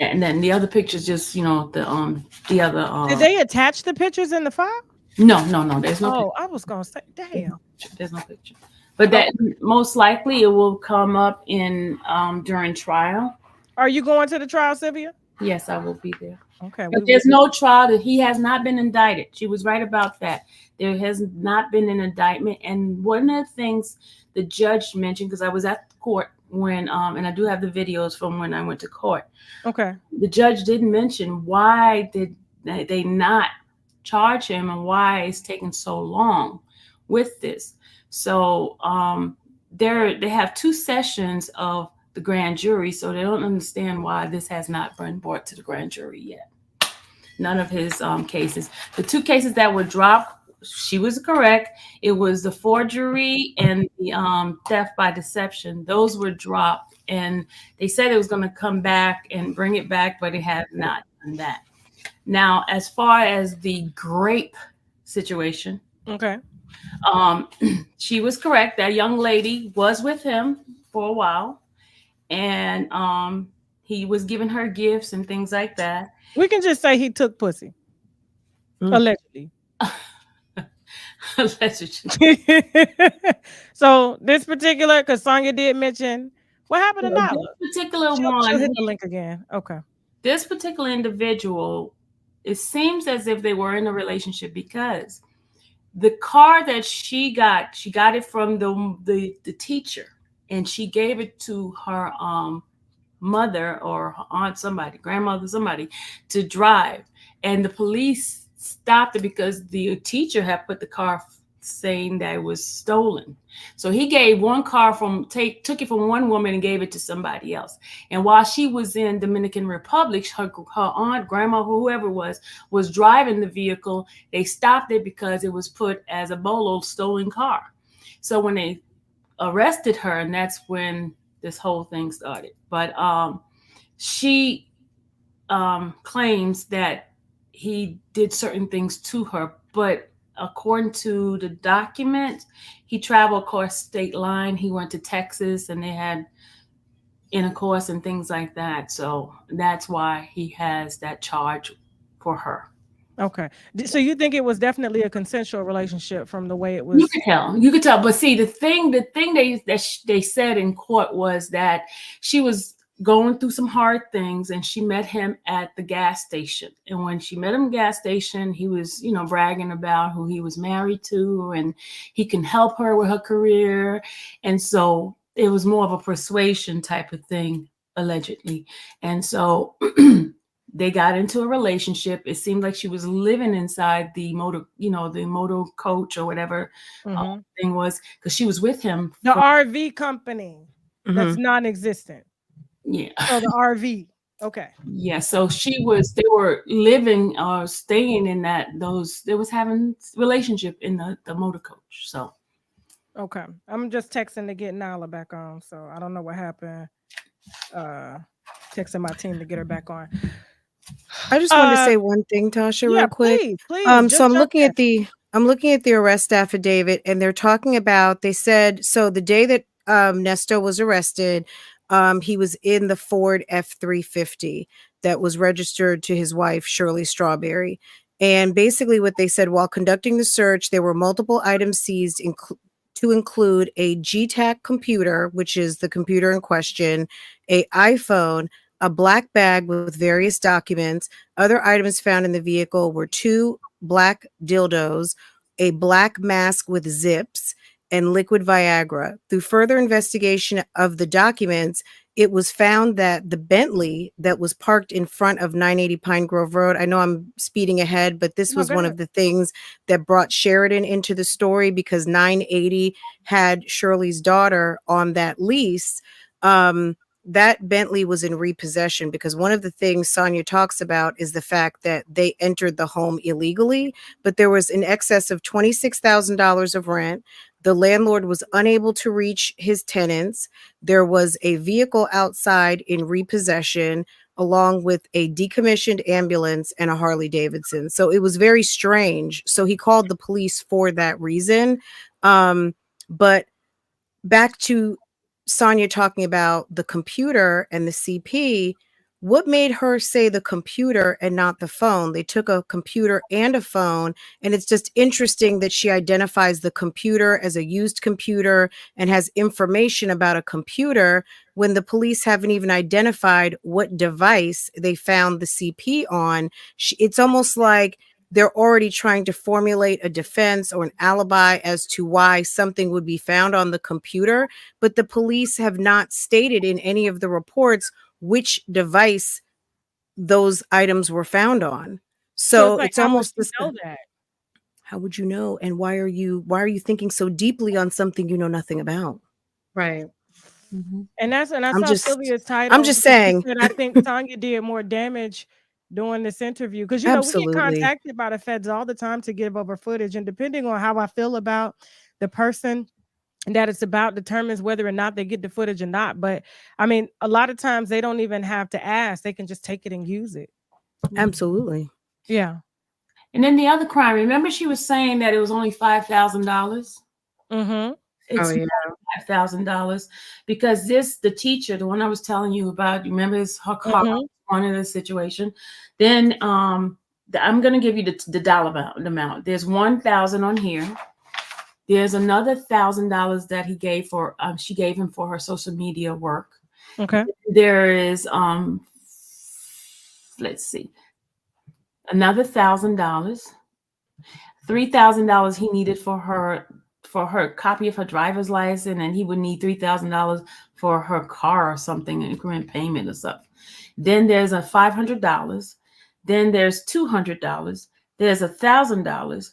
[SPEAKER 6] And then the other pictures, just the other.
[SPEAKER 1] Did they attach the pictures in the file?
[SPEAKER 6] No. There's no.
[SPEAKER 1] Oh, I was gonna say, damn.
[SPEAKER 6] There's no picture. But that most likely it will come up in during trial.
[SPEAKER 1] Are you going to the trial, Sylvia?
[SPEAKER 6] Yes, I will be there.
[SPEAKER 1] Okay.
[SPEAKER 6] But there's no trial. That he has not been indicted. She was right about that. There has not been an indictment. And one of the things the judge mentioned, because I was at the court when and I do have the videos from when I went to court.
[SPEAKER 1] Okay. The
[SPEAKER 6] judge didn't mention why did they not charge him and why it's taking so long with this. So they have 2 sessions of the grand jury, so they don't understand why this has not been brought to the grand jury yet. None of his cases. The 2 cases that were dropped, she was correct. It was the forgery and the theft by deception. Those were dropped, and they said it was going to come back and bring it back, but it has not done that. Now, as far as the grape situation,
[SPEAKER 1] okay.
[SPEAKER 6] She was correct. That young lady was with him for a while, and he was giving her gifts and things like that.
[SPEAKER 1] We can just say he took pussy. Allegedly.
[SPEAKER 6] Allegedly.
[SPEAKER 1] So this particular, because Sonia did mention, what happened to Nala?
[SPEAKER 6] This particular
[SPEAKER 1] she'll hit the link again. Okay.
[SPEAKER 6] This particular individual, it seems as if they were in a relationship, because the car that she got it from the teacher, and she gave it to her mother or her aunt, somebody, grandmother, somebody, to drive. And the police stopped it because the teacher had put the car saying that it was stolen. So he gave one car took it from one woman and gave it to somebody else. And while she was in Dominican Republic, her aunt, grandma, whoever was driving the vehicle. They stopped it because it was put as a bolo stolen car. So when they arrested her, and that's when this whole thing started. But she claims that he did certain things to her, but according to the document, he traveled across state line. He went to Texas, and they had intercourse and things like that. So that's why he has that charge for her.
[SPEAKER 1] Okay. So you think it was definitely a consensual relationship from the way it
[SPEAKER 6] You
[SPEAKER 1] was?
[SPEAKER 6] could tell. You could tell. But see, the thing they said in court was that she was going through some hard things, and she met him at the gas station. And when she met him at the gas station, he was, bragging about who he was married to, and he can help her with her career. And so it was more of a persuasion type of thing, allegedly. And so they got into a relationship. It seemed like she was living inside the motor, the motor coach or whatever thing was, because she was with him.
[SPEAKER 1] The RV company that's non-existent.
[SPEAKER 6] Yeah.
[SPEAKER 1] Oh, the RV. Okay.
[SPEAKER 6] Yeah. So they were living or staying in they was having relationship in the motor coach. So.
[SPEAKER 1] Okay. I'm just texting to get Nyla back on. So I don't know what happened. Texting my team to get her back on.
[SPEAKER 5] I just wanted to say one thing, Tasha, real quick.
[SPEAKER 1] Please.
[SPEAKER 5] So I'm looking at the arrest affidavit, and they're talking about. They said so the day that Ernesto was arrested, he was in the Ford F-350 that was registered to his wife, Shirley Strawberry. And basically, what they said, while conducting the search, there were multiple items seized, to include a GTAC computer, which is the computer in question, a iPhone, a black bag with various documents. Other items found in the vehicle were 2 black dildos, a black mask with zips, and liquid Viagra. Through further investigation of the documents, it was found that the Bentley that was parked in front of 980 Pine Grove Road, I know I'm speeding ahead, but this was one of the things that brought Sheridan into the story, because 980 had Shirley's daughter on that lease. That Bentley was in repossession, because one of the things Sonia talks about is the fact that they entered the home illegally, but there was in excess of $26,000 of rent. The landlord was unable to reach his tenants. There was a vehicle outside in repossession, along with a decommissioned ambulance and a Harley Davidson. So it was very strange. So he called the police for that reason. But back to Sonia talking about the computer and the CP, what made her say the computer and not the phone? They took a computer and a phone, and it's just interesting that she identifies the computer as a used computer and has information about a computer when the police haven't even identified what device they found the CP on. It's almost like they're already trying to formulate a defense or an alibi as to why something would be found on the computer, but the police have not stated in any of the reports which device those items were found on. So it's almost the same. How would you know? And why are you thinking so deeply on something you know nothing about?
[SPEAKER 7] Right.
[SPEAKER 1] And that's how Sylvia's title.
[SPEAKER 5] I'm just saying.
[SPEAKER 1] I think Sonia did more damage doing this interview, because we get contacted by the feds all the time to give over footage, and depending on how I feel about the person that it's about determines whether or not they get the footage or not. But I mean, a lot of times they don't even have to ask, they can just take it and use it.
[SPEAKER 5] Absolutely.
[SPEAKER 1] Yeah.
[SPEAKER 6] And then the other crime, remember she was saying that it was only $5,000? It's $5,000 because the teacher, the one I was telling you about, you remember her car, one of the situation. Then I'm going to give you the dollar amount. There's $1,000 on here. There's another $1,000 that she gave him for her social media work.
[SPEAKER 1] Okay.
[SPEAKER 6] There is let's see, another $1,000, $3,000 he needed for her copy of her driver's license, and he would need $3,000 for her car or something, increment payment or stuff. Then there's a $500. Then there's $200. There's $1,000.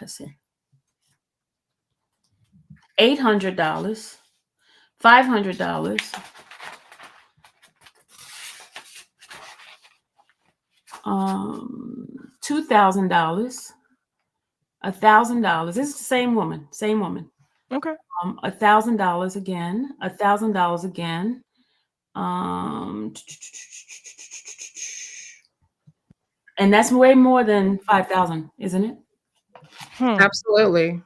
[SPEAKER 6] Let's see. $800, $500, $2,000, $1,000. This is the same woman.
[SPEAKER 1] Okay.
[SPEAKER 6] $1,000 again, $1,000 again. And that's way more than 5,000, isn't it?
[SPEAKER 7] Absolutely.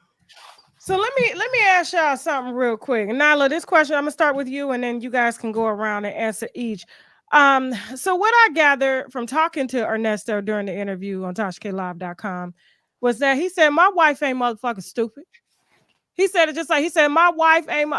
[SPEAKER 1] So let me ask y'all something real quick. Nyla, this question, I'm gonna start with you, and then you guys can go around and answer each. So what I gathered from talking to Ernesto during the interview on TashaKLive.com was that he said, my wife ain't motherfucking stupid. He said it just like he said, my wife ain't.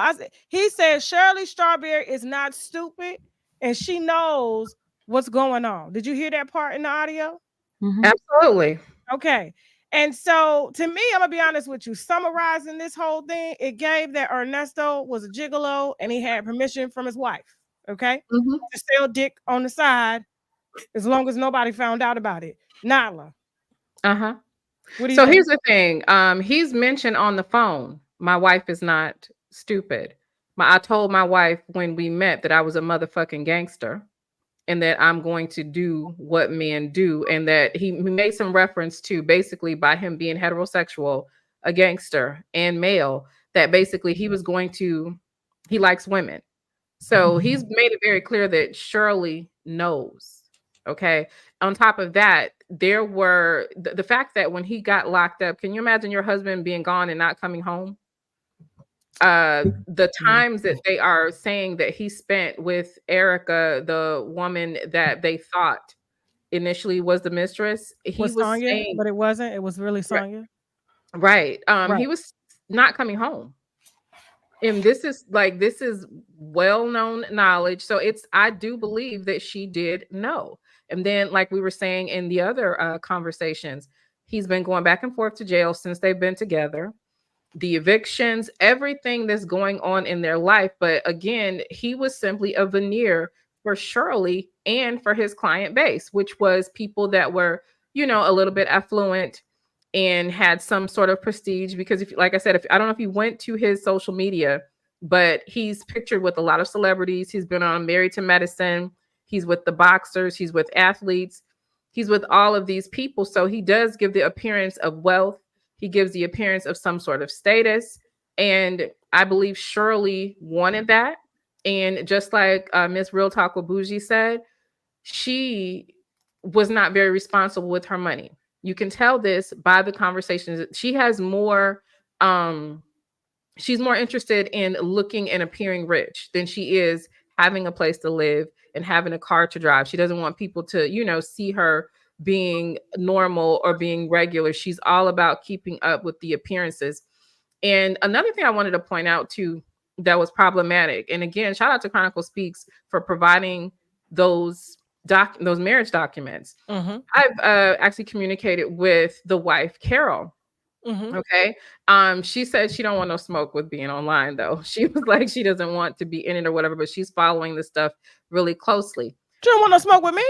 [SPEAKER 1] He said Shirley Strawberry is not stupid, and she knows what's going on. Did you hear that part in the audio?
[SPEAKER 7] Mm-hmm. Absolutely.
[SPEAKER 1] Okay. And so, to me, I'm gonna be honest with you. Summarizing this whole thing, it gave that Ernesto was a gigolo, and he had permission from his wife. Okay, to sell dick on the side, as long as nobody found out about it. Nyla.
[SPEAKER 7] Uh-huh.
[SPEAKER 1] What do you
[SPEAKER 7] So
[SPEAKER 1] think?
[SPEAKER 7] here's the thing. He's mentioned on the phone, my wife is not stupid. I told my wife when we met that I was a motherfucking gangster and that I'm going to do what men do. And that he made some reference to basically by him being heterosexual, a gangster and male, that basically he likes women. So he's made it very clear that Shirley knows. Okay. On top of that, there were the fact that when he got locked up, can you imagine your husband being gone and not coming home? The times that they are saying that he spent with Erica, the woman that they thought initially was the mistress, he was
[SPEAKER 1] Sonia,
[SPEAKER 7] saying,
[SPEAKER 1] but it wasn't. It was really Sonia.
[SPEAKER 7] Right.
[SPEAKER 1] Right.
[SPEAKER 7] He was not coming home. And this is well-known knowledge. So I do believe that she did know. And then, like we were saying in the other conversations, he's been going back and forth to jail since they've been together. The evictions, everything that's going on in their life. But again, he was simply a veneer for Shirley and for his client base, which was people that were, a little bit affluent and had some sort of prestige. Because like I said, I don't know if you went to his social media, but he's pictured with a lot of celebrities. He's been on Married to Medicine. He's with the boxers. He's with athletes. He's with all of these people. So he does give the appearance of wealth. He gives the appearance of some sort of status. And I believe Shirley wanted that. And just like Miss Real Talk with Bougie said, she was not very responsible with her money. You can tell this by the conversations. She has more, she's more interested in looking and appearing rich than she is having a place to live and having a car to drive. She doesn't want people to, see her being normal or being regular. She's all about keeping up with the appearances. And another thing I wanted to point out too that was problematic. And again, shout out to Chronicle Speaks for providing those marriage documents. I've actually communicated with the wife, Carol. Okay. She said she don't want no smoke with being online though. She was like, she doesn't want to be in it or whatever, but she's following this stuff really closely.
[SPEAKER 1] You don't want no smoke with me?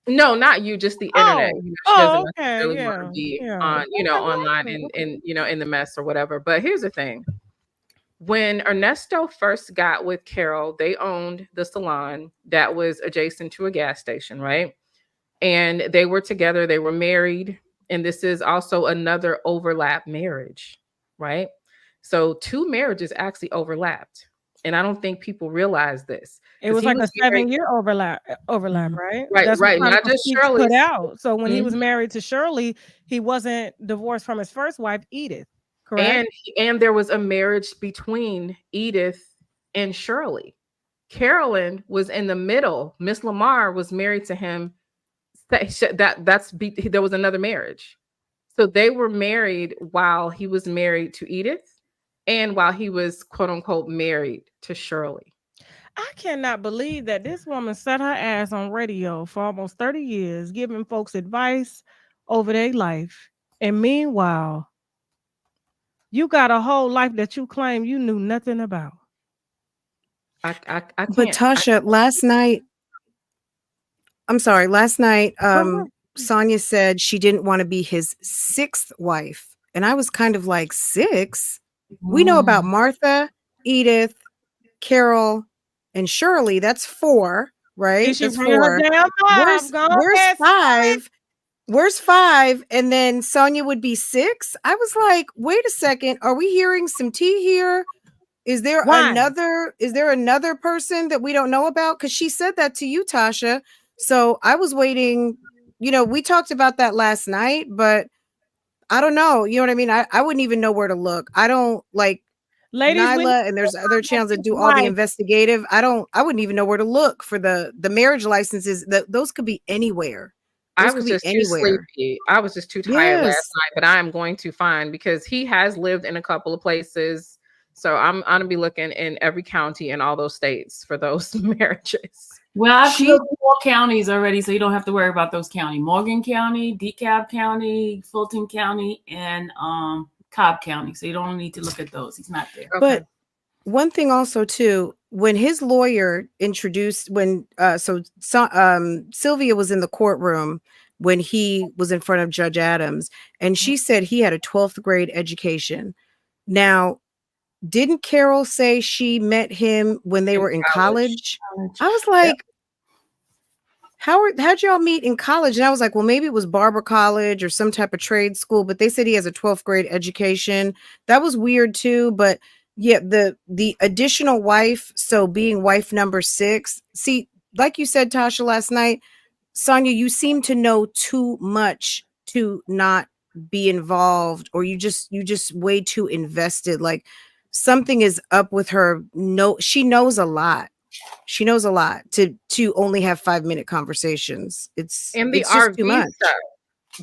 [SPEAKER 7] No, not you, just the internet. She doesn't necessarily
[SPEAKER 1] okay,
[SPEAKER 7] want to be on, online and in the mess or whatever. But here's the thing. When Ernesto first got with Carol, they owned the salon that was adjacent to a gas station, right? And they were together, they were married. And this is also another overlap marriage, right? So 2 marriages actually overlapped. And I don't think people realize this.
[SPEAKER 1] It was like a 7-year overlap, right?
[SPEAKER 7] Right,
[SPEAKER 1] That's
[SPEAKER 7] right. Not just Shirley.
[SPEAKER 1] Put out. So when he was married to Shirley, he wasn't divorced from his first wife, Edith, correct?
[SPEAKER 7] And there was a marriage between Edith and Shirley. Carolyn was in the middle. Miss Lamar was married to him. There was another marriage. So they were married while he was married to Edith and while he was quote unquote married to Shirley.
[SPEAKER 1] I cannot believe that this woman sat her ass on radio for almost 30 years, giving folks advice over their life. And meanwhile, you got a whole life that you claim you knew nothing about.
[SPEAKER 7] I can't.
[SPEAKER 5] But Tasha, last night, Sonia said she didn't want to be his 6th wife. And I was kind of like, 6? We know about Martha, Edith, Carol, and Shirley. That's 4, right? That's 4. Where's 5? Where's 5? And then Sonia would be 6. I was like, wait a second. Are we hearing some tea here? Is there another person that we don't know about? Because she said that to you, Tasha. So I was waiting. We talked about that last night, but I don't know. You know what I mean? I wouldn't even know where to look. I don't like.
[SPEAKER 1] Ladies,
[SPEAKER 5] Nyla, and there's other channels that do all the investigative. I wouldn't even know where to look for the marriage licenses. Those could be anywhere.
[SPEAKER 7] I was just too sleepy. I was just too tired last night, but I'm going to find, because he has lived in a couple of places. So I'm going to be looking in every county in all those states for those marriages.
[SPEAKER 6] Well, I've looked at 4 counties already, so you don't have to worry about those counties. Morgan County, DeKalb County, Fulton County, and Cobb County. So you don't need to look at those. He's not there.
[SPEAKER 5] But one thing also too, when his lawyer introduced, Sylvia was in the courtroom when he was in front of Judge Adams, and she said he had a 12th grade education. Now, didn't Carol say she met him when they were in college? I was like, how'd y'all meet in college? And I was like, well, maybe it was Barber College or some type of trade school, but they said he has a 12th grade education. That was weird too. But yeah, the additional wife, so being wife number 6. See, like you said, Tasha, last night, Sonia, you seem to know too much to not be involved, or you just way too invested. Like something is up with her. No, she knows a lot. She knows a lot to only have 5-minute conversations. It's just too much.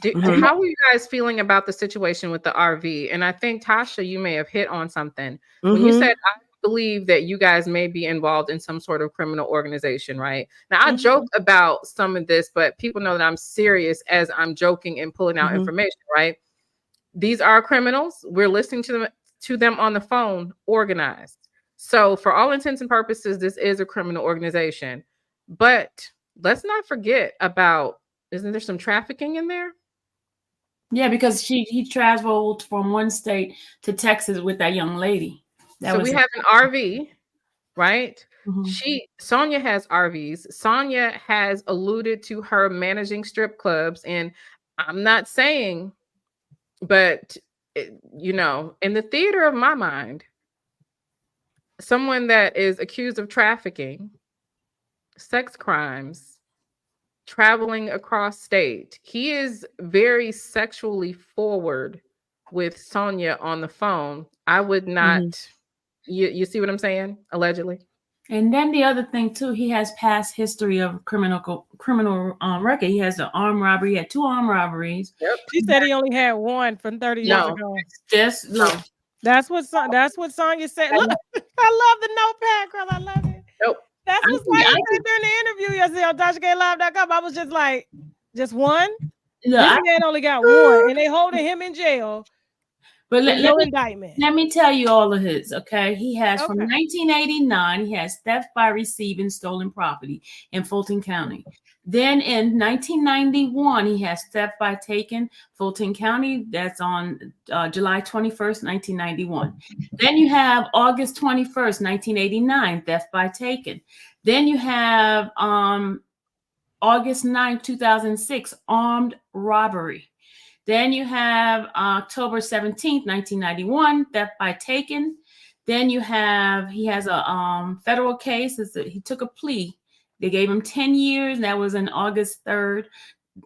[SPEAKER 7] How are you guys feeling about the situation with the RV? And I think, Tasha, you may have hit on something when you said, I believe that you guys may be involved in some sort of criminal organization, right? Now, I joke about some of this, but people know that I'm serious as I'm joking and pulling out information, right? These are criminals. We're listening to them on the phone, organized. So for all intents and purposes, this is a criminal organization. But let's not forget about, isn't there some trafficking in there?
[SPEAKER 6] Yeah, because he traveled from one state to Texas with that young lady.
[SPEAKER 7] So we have an RV, right? Sonia has RVs. Sonia has alluded to her managing strip clubs. And I'm not saying, but, you know, in the theater of my mind, someone that is accused of trafficking, sex crimes, traveling across state, he is very sexually forward with Sonia on the phone. I would not, you see what I'm saying? Allegedly.
[SPEAKER 6] And then the other thing too, he has past history of criminal record. He has an armed robbery. He had 2 armed robberies.
[SPEAKER 1] Yep. She said he only had one from 30 years ago.
[SPEAKER 6] Just look.
[SPEAKER 1] That's what Sonia said. Look, I love the notepad, girl. I love it.
[SPEAKER 7] Nope.
[SPEAKER 1] That's what Sonia said during the interview yesterday on TashaKLive.com. I was just like, just one? This man only got one, and they holding him in jail.
[SPEAKER 6] But
[SPEAKER 1] no indictment.
[SPEAKER 6] Let me tell you all of his, okay? He has from 1989, he has theft by receiving stolen property in Fulton County. Then in 1991, he has theft by taking Fulton County. That's on July 21st, 1991. Then you have August 21st, 1989, theft by taking. Then you have August 9th, 2006, armed robbery. Then you have October 17th, 1991, theft by taking. Then he has a federal case. He took a plea. They gave him 10 years. That was in August 3rd,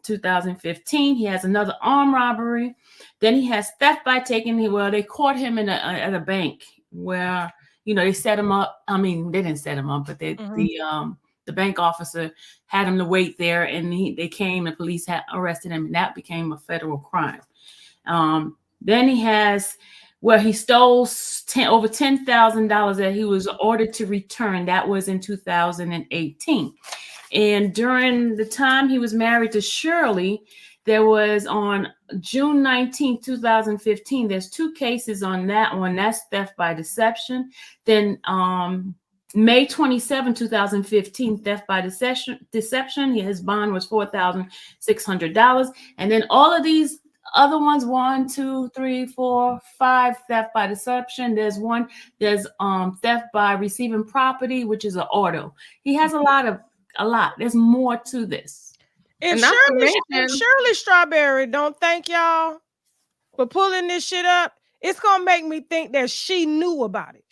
[SPEAKER 6] 2015. He has another armed robbery. Then he has theft by taking. They caught him at a bank where, they set him up. I mean, they didn't set him up, but the bank officer had him to wait there, and they came, the police had arrested him, and that became a federal crime. Then he has where he stole over $10,000 that he was ordered to return. That was in 2018. And during the time he was married to Shirley, there was on June 19, 2015, there's 2 cases on that one. That's theft by deception. Then May 27, 2015, theft by deception. His bond was $4,600. And then all of these other ones, 1, 2, 3, 4, 5, theft by deception. There's theft by receiving property, which is an auto. He has a lot. There's more to this.
[SPEAKER 1] And Shirley Strawberry don't thank y'all for pulling this shit up. It's gonna make me think that she knew about it.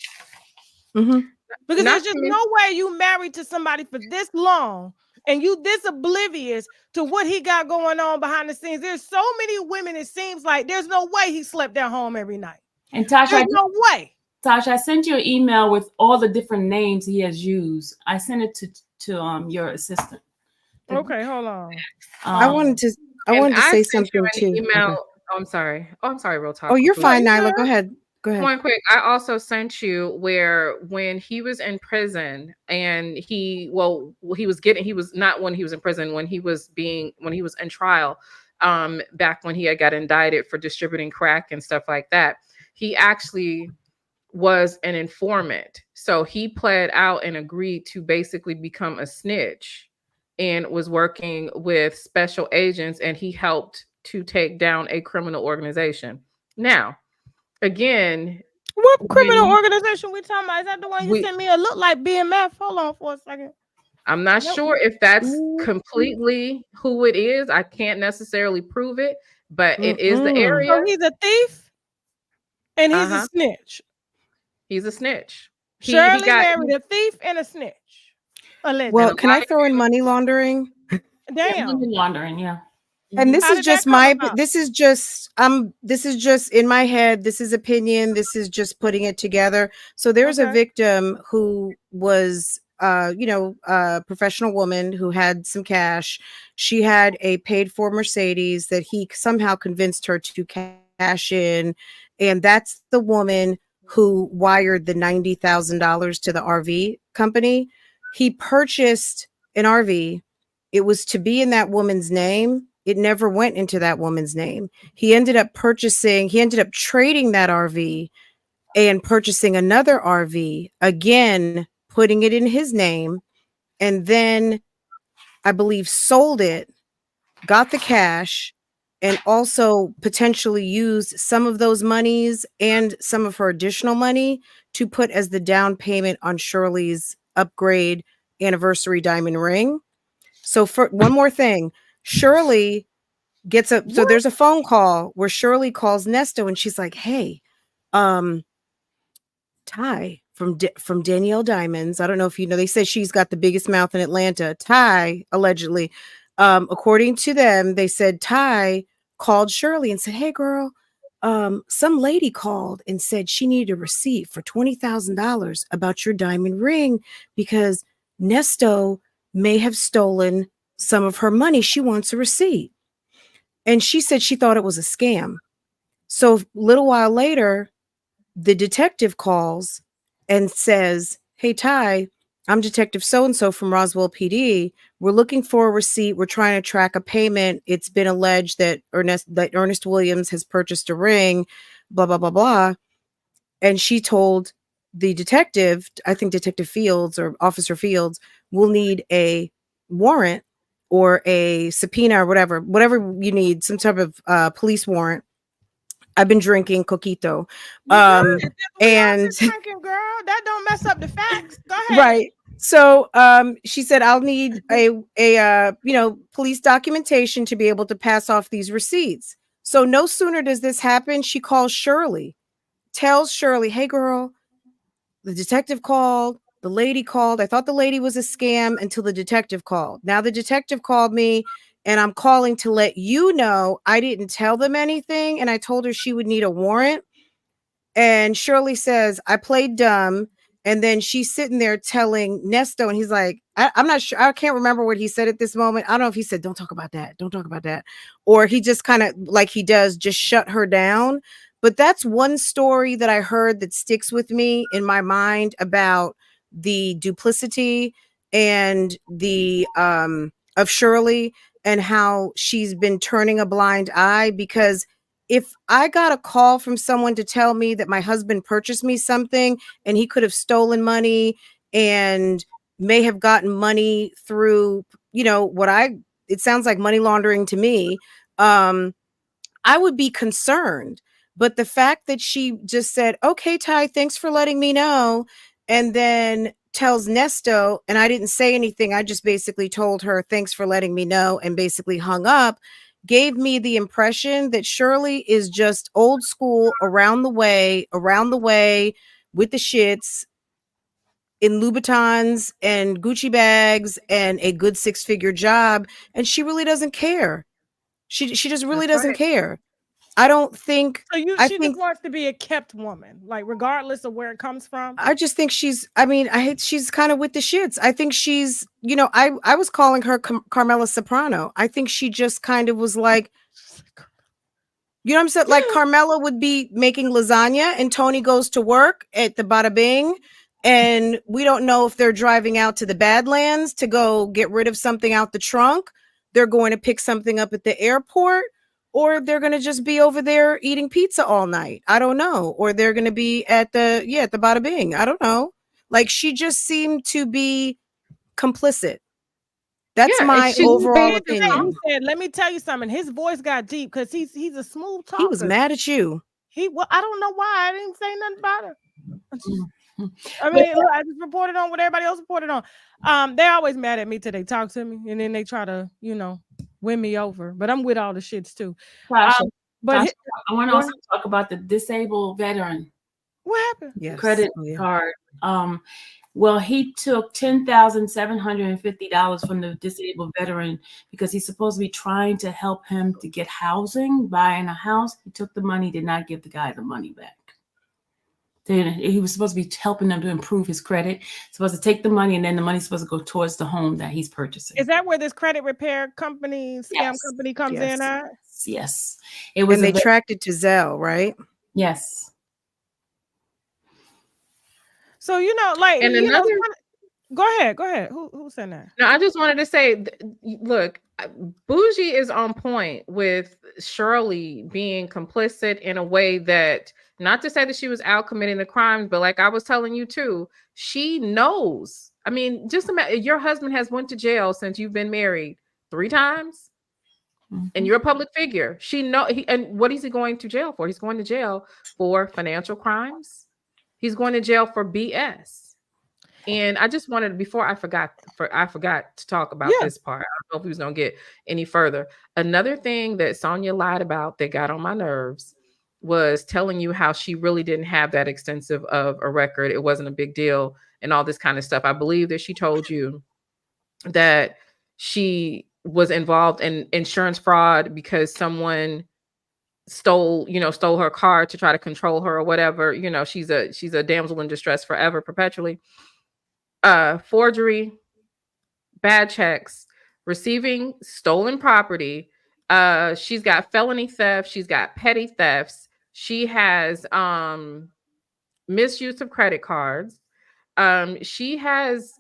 [SPEAKER 1] Because there's just no way you married to somebody for this long and you this oblivious to what he got going on behind the scenes. There's so many women, it seems like there's no way he slept at home every night.
[SPEAKER 6] And Tasha,
[SPEAKER 1] there's no way.
[SPEAKER 6] Tasha, I sent you an email with all the different names he has used. I sent it to your assistant.
[SPEAKER 1] Okay, hold on.
[SPEAKER 5] I wanted to say
[SPEAKER 7] sent you
[SPEAKER 5] something
[SPEAKER 7] an
[SPEAKER 5] too.
[SPEAKER 7] email.
[SPEAKER 5] Okay.
[SPEAKER 7] Oh, I'm sorry. Real talk.
[SPEAKER 5] Oh, you're
[SPEAKER 7] completely.
[SPEAKER 5] fine, Nyla. Go ahead. Go ahead.
[SPEAKER 7] One quick. I also sent you where when he was in prison and he was not when he was in prison, when he was in trial, back when he had got indicted for distributing crack and stuff like that. He actually was an informant. So he pled out and agreed to basically become a snitch and was working with special agents, and he helped to take down a criminal organization. Now, again,
[SPEAKER 1] what criminal organization we talking about? Is that the one you sent me? It look like BMF. Hold on for a second.
[SPEAKER 7] I'm not sure if that's completely who it is. I can't necessarily prove it, but it is the area.
[SPEAKER 1] So he's a thief and he's a snitch.
[SPEAKER 7] He's a snitch.
[SPEAKER 1] Shirley married a thief and a snitch. Allegedly.
[SPEAKER 5] Well, can I throw in money laundering?
[SPEAKER 1] Damn.
[SPEAKER 6] Money laundering, yeah.
[SPEAKER 5] And this is just this is just in my head. This is opinion. This is just putting it together. So there's a victim who was a professional woman who had some cash. She had a paid for Mercedes that he somehow convinced her to cash in. And that's the woman who wired the $90,000 to the RV company. He purchased an RV. It was to be in that woman's name. It never went into that woman's name. He ended up trading that RV and purchasing another RV, again, putting it in his name, and then I believe sold it, got the cash, and also potentially used some of those monies and some of her additional money to put as the down payment on Shirley's upgrade anniversary diamond ring. So for one more thing, Shirley gets so there's a phone call where Shirley calls Ernesto and she's like, hey, Ty from Danielle Diamonds. I don't know if you know, they said she's got the biggest mouth in Atlanta. Ty, allegedly, according to them, they said Ty called Shirley and said, hey girl, some lady called and said she needed a receipt for $20,000 about your diamond ring because Ernesto may have stolen some of her money. She wants a receipt. And she said she thought it was a scam. So a little while later, the detective calls and says, hey, Ty, I'm Detective so-and-so from Roswell PD. We're looking for a receipt. We're trying to track a payment. It's been alleged that Ernest Williams has purchased a ring, blah, blah, blah, blah. And she told the detective, I think Detective Fields or Officer Fields, will need a warrant or a subpoena or whatever you need, some type of police warrant. I've been drinking coquito.
[SPEAKER 1] And drinking, girl, that don't mess up the facts. Go ahead.
[SPEAKER 5] Right. So she said, I'll need a police documentation to be able to pass off these receipts. So no sooner does this happen, she calls Shirley, tells Shirley, hey girl, the detective called, the lady called. I thought the lady was a scam until the detective called. Now the detective called me and I'm calling to let you know I didn't tell them anything. And I told her she would need a warrant. And Shirley says, I played dumb. And then she's sitting there telling Ernesto, and he's like, I'm not sure. I can't remember what he said at this moment. I don't know if he said, don't talk about that. Don't talk about that. Or he just kind of like he does, just shut her down. But that's one story that I heard that sticks with me in my mind about the duplicity and the of Shirley and how she's been turning a blind eye. Because if I got a call from someone to tell me that my husband purchased me something and he could have stolen money and may have gotten money through, it sounds like money laundering to me, I would be concerned. But the fact that she just said, okay, Ty, thanks for letting me know. And then tells Ernesto, and I didn't say anything. I just basically told her, thanks for letting me know, and basically hung up, gave me the impression that Shirley is just old school, around the way with the shits in Louboutins and Gucci bags and a good 6-figure job. And she really doesn't care. She just really doesn't care. I don't think.
[SPEAKER 1] So she just wants to be a kept woman, like regardless of where it comes from.
[SPEAKER 5] I just think she's. I mean, she's kind of with the shits. I think she's. You know, I was calling her Carmela Soprano. I think she just kind of was like. You know what I'm saying? Like Carmela would be making lasagna and Tony goes to work at the Bada Bing. And we don't know if they're driving out to the Badlands to go get rid of something out the trunk. They're going to pick something up at the airport, or they're going to just be over there eating pizza all night. I don't know. Or they're going to be at the Bada Bing. I don't know. Like she just seemed to be complicit. That's my overall opinion.
[SPEAKER 1] He said, "Let me tell you something." His voice got deep because he's a smooth talker.
[SPEAKER 5] He was mad at you.
[SPEAKER 1] I don't know why. I didn't say nothing about her. I mean, look, I just reported on what everybody else reported on. They're always mad at me till they talk to me, and then they try to, win me over. But I'm with all the shits too.
[SPEAKER 6] Tasha, I want to also talk about the disabled veteran.
[SPEAKER 1] What happened?
[SPEAKER 5] Yes.
[SPEAKER 6] Credit card. Well, he took $10,750 from the disabled veteran because he's supposed to be trying to help him to get housing, buying a house. He took the money, did not give the guy the money back. Then he was supposed to be helping them to improve his credit. Supposed to take the money, and then the money's supposed to go towards the home that he's purchasing.
[SPEAKER 1] Is that where this credit repair company, scam company comes in at?
[SPEAKER 6] Yes. It was.
[SPEAKER 5] And they tracked it to Zelle, right?
[SPEAKER 6] Yes.
[SPEAKER 1] So, go ahead. Who said that?
[SPEAKER 7] No, I just wanted to say, look, Bougie is on point with Shirley being complicit in a way that, not to say that she was out committing the crimes, but like I was telling you too, she knows. I mean, just imagine your husband has went to jail since you've been married 3 times. And you're a public figure. And what is he going to jail for? He's going to jail for financial crimes. He's going to jail for BS. And I just wanted, before I forgot to talk about this part. I don't know if he was going to get any further. Another thing that Sonia lied about that got on my nerves was telling you how she really didn't have that extensive of a record. It wasn't a big deal and all this kind of stuff. I believe that she told you that she was involved in insurance fraud because someone stole her car to try to control her or whatever. She's a damsel in distress forever, perpetually. Forgery, bad checks, receiving stolen property. She's got felony theft. She's got petty thefts. She has misuse of credit cards. She has,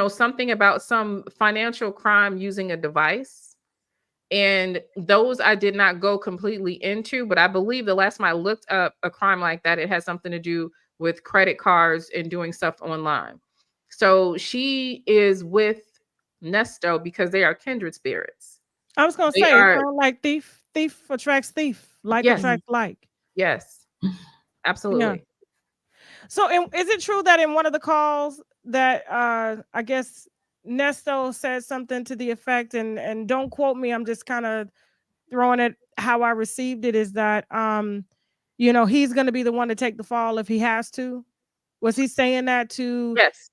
[SPEAKER 7] something about some financial crime using a device. And those I did not go completely into, but I believe the last time I looked up a crime like that, it has something to do with credit cards and doing stuff online. So she is with Ernesto because they are kindred spirits.
[SPEAKER 1] I was going to say, like thief attracts thief, attracts like.
[SPEAKER 7] Yes, absolutely.
[SPEAKER 1] Yeah. So is it true that in one of the calls that I guess Ernesto said something to the effect, and don't quote me, I'm just kind of throwing it how I received it, is that he's going to be the one to take the fall if he has to? Was he saying that to?
[SPEAKER 7] Yes.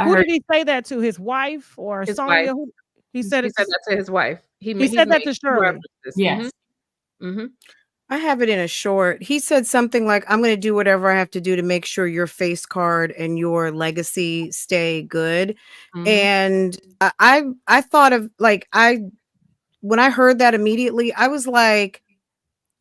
[SPEAKER 1] Who did he say that to? His wife or
[SPEAKER 7] his
[SPEAKER 1] Sonia?
[SPEAKER 7] Wife.
[SPEAKER 1] He said
[SPEAKER 7] that to his wife.
[SPEAKER 1] He said that to Shirley.
[SPEAKER 6] Yes.
[SPEAKER 7] Mm-hmm.
[SPEAKER 5] I have it in a short. He said something like, "I'm going to do whatever I have to do to make sure your face card and your legacy stay good." Mm-hmm. And I thought of when I heard that immediately, I was like,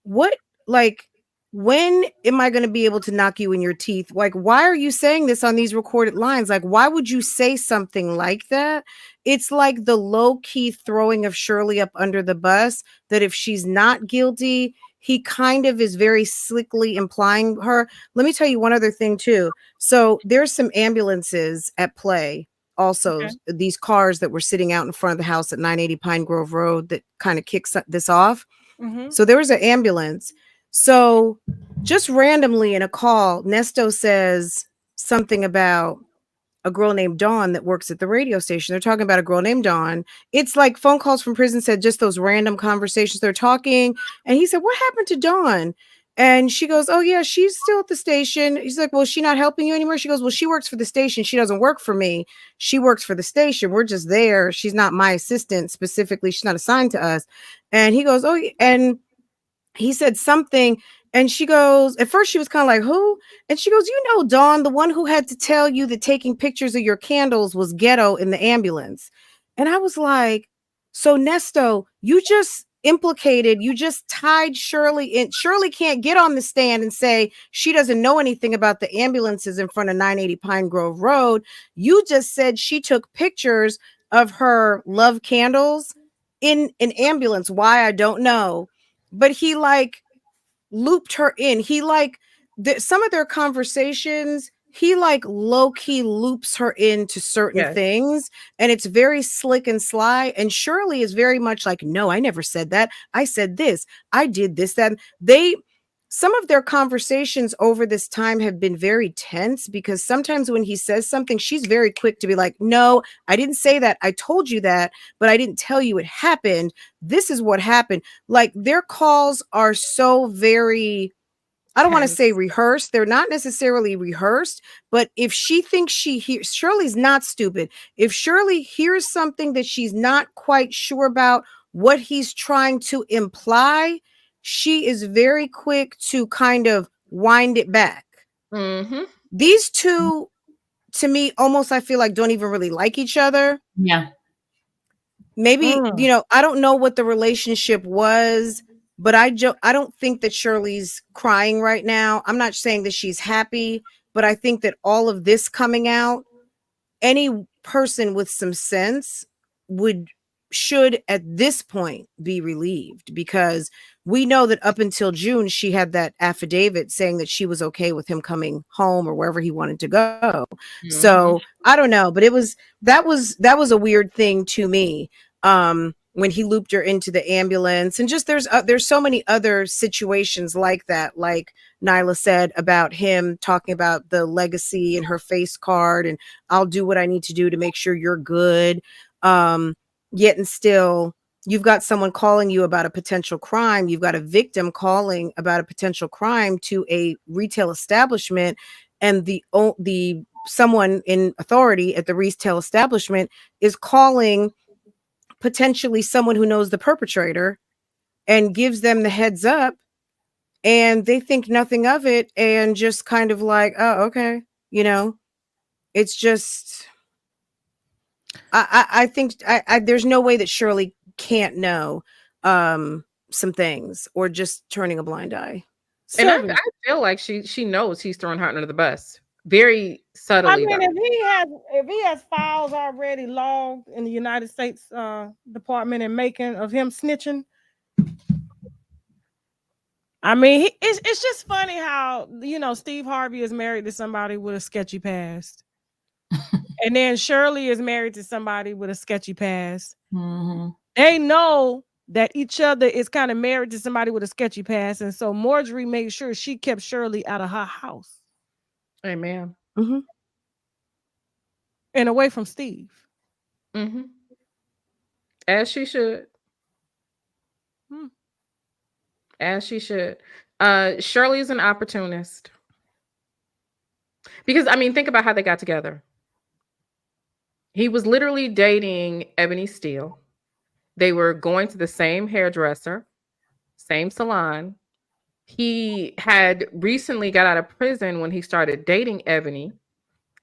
[SPEAKER 5] what? Like, when am I going to be able to knock you in your teeth? Like, why are you saying this on these recorded lines? Like, why would you say something like that? It's like the low key throwing of Shirley up under the bus, that if she's not guilty, he kind of is very slickly implying her. Let me tell you one other thing too. So there's some ambulances at play. Also, these cars that were sitting out in front of the house at 980 Pine Grove Road that kind of kicks this off. Mm-hmm. So there was an ambulance. So just randomly in a call, Ernesto says something about a girl named Dawn that works at the radio station. They're talking about a girl named Dawn. It's like phone calls from prison said, just those random conversations. They're talking. And he said, "What happened to Dawn?" And she goes, "Oh yeah, she's still at the station." He's like, "Well, is she not helping you anymore?" She goes, "Well, she works for the station. She doesn't work for me. She works for the station. We're just there. She's not my assistant specifically. She's not assigned to us." And he goes, "Oh," and he said something, and she goes, at first she was kind of like, who? And she goes, Dawn, the one who had to tell you that taking pictures of your candles was ghetto in the ambulance. And I was like, so Nesto, you just tied Shirley in. Shirley can't get on the stand and say she doesn't know anything about the ambulances in front of 980 Pine Grove Road. You just said she took pictures of her love candles in an ambulance. Why? I don't know. But he like looped her in. He like some of their conversations, he like low-key loops her into certain things, and it's very slick and sly. And Shirley is very much like, no, I never said that. I said this. I did this. That some of their conversations over this time have been very tense, because sometimes when he says something, she's very quick to be like, no, I didn't say that. I told you that, but I didn't tell you it happened. This is what happened. Like, their calls are so very, I don't want to say rehearsed. They're not necessarily rehearsed, but if she thinks she hears, Shirley's not stupid. If Shirley hears something that she's not quite sure about what he's trying to imply, she is very quick to kind of wind it back. These two, to me, almost, I feel like, don't even really like each other.
[SPEAKER 6] Yeah.
[SPEAKER 5] Maybe, I don't know what the relationship was, but I don't think that Shirley's crying right now. I'm not saying that she's happy, but I think that all of this coming out, any person with some sense should at this point be relieved, because we know that up until June, she had that affidavit saying that she was okay with him coming home or wherever he wanted to go. So I don't know, but that was a weird thing to me. When he looped her into the ambulance, and just there's so many other situations like that, like Nyla said about him talking about the legacy and her face card, and I'll do what I need to do to make sure you're good. Yet and still, you've got someone calling you about a potential crime. You've got a victim calling about a potential crime to a retail establishment, and the someone in authority at the retail establishment is calling potentially someone who knows the perpetrator and gives them the heads up, and they think nothing of it and just kind of like, oh, okay. It's just, I think there's no way that Shirley can't know some things, or just turning a blind eye.
[SPEAKER 7] And I feel like she knows he's throwing her under the bus very subtly.
[SPEAKER 1] I mean, if he has files already logged in the United States Department in Macon of him snitching, I mean, it's just funny how Steve Harvey is married to somebody with a sketchy past, and then Shirley is married to somebody with a sketchy past. They know that each other is kind of married to somebody with a sketchy past, and so Marjorie made sure she kept Shirley out of her house.
[SPEAKER 7] Amen.
[SPEAKER 1] And away from Steve.
[SPEAKER 7] As she should. As she should. Shirley is an opportunist. Because, I mean, think about how they got together. He was literally dating Ebony Steele. They were going to the same hairdresser, same salon. He had recently got out of prison when he started dating Ebony.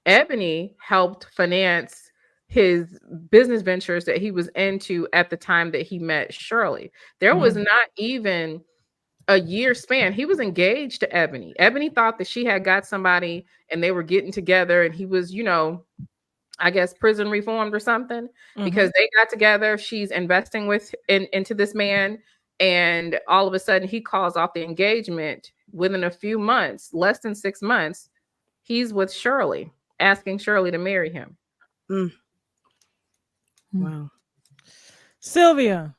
[SPEAKER 7] Ebony helped finance his business ventures that he was into at the time that he met Shirley. There was not even a year span. He was engaged to Ebony. Ebony thought that she had got somebody and they were getting together, and he was, I guess prison reformed or something, because they got together. She's investing into this man, and all of a sudden he calls off the engagement within a few months, less than 6 months. He's with Shirley, asking Shirley to marry him.
[SPEAKER 5] Wow.
[SPEAKER 1] Sylvia.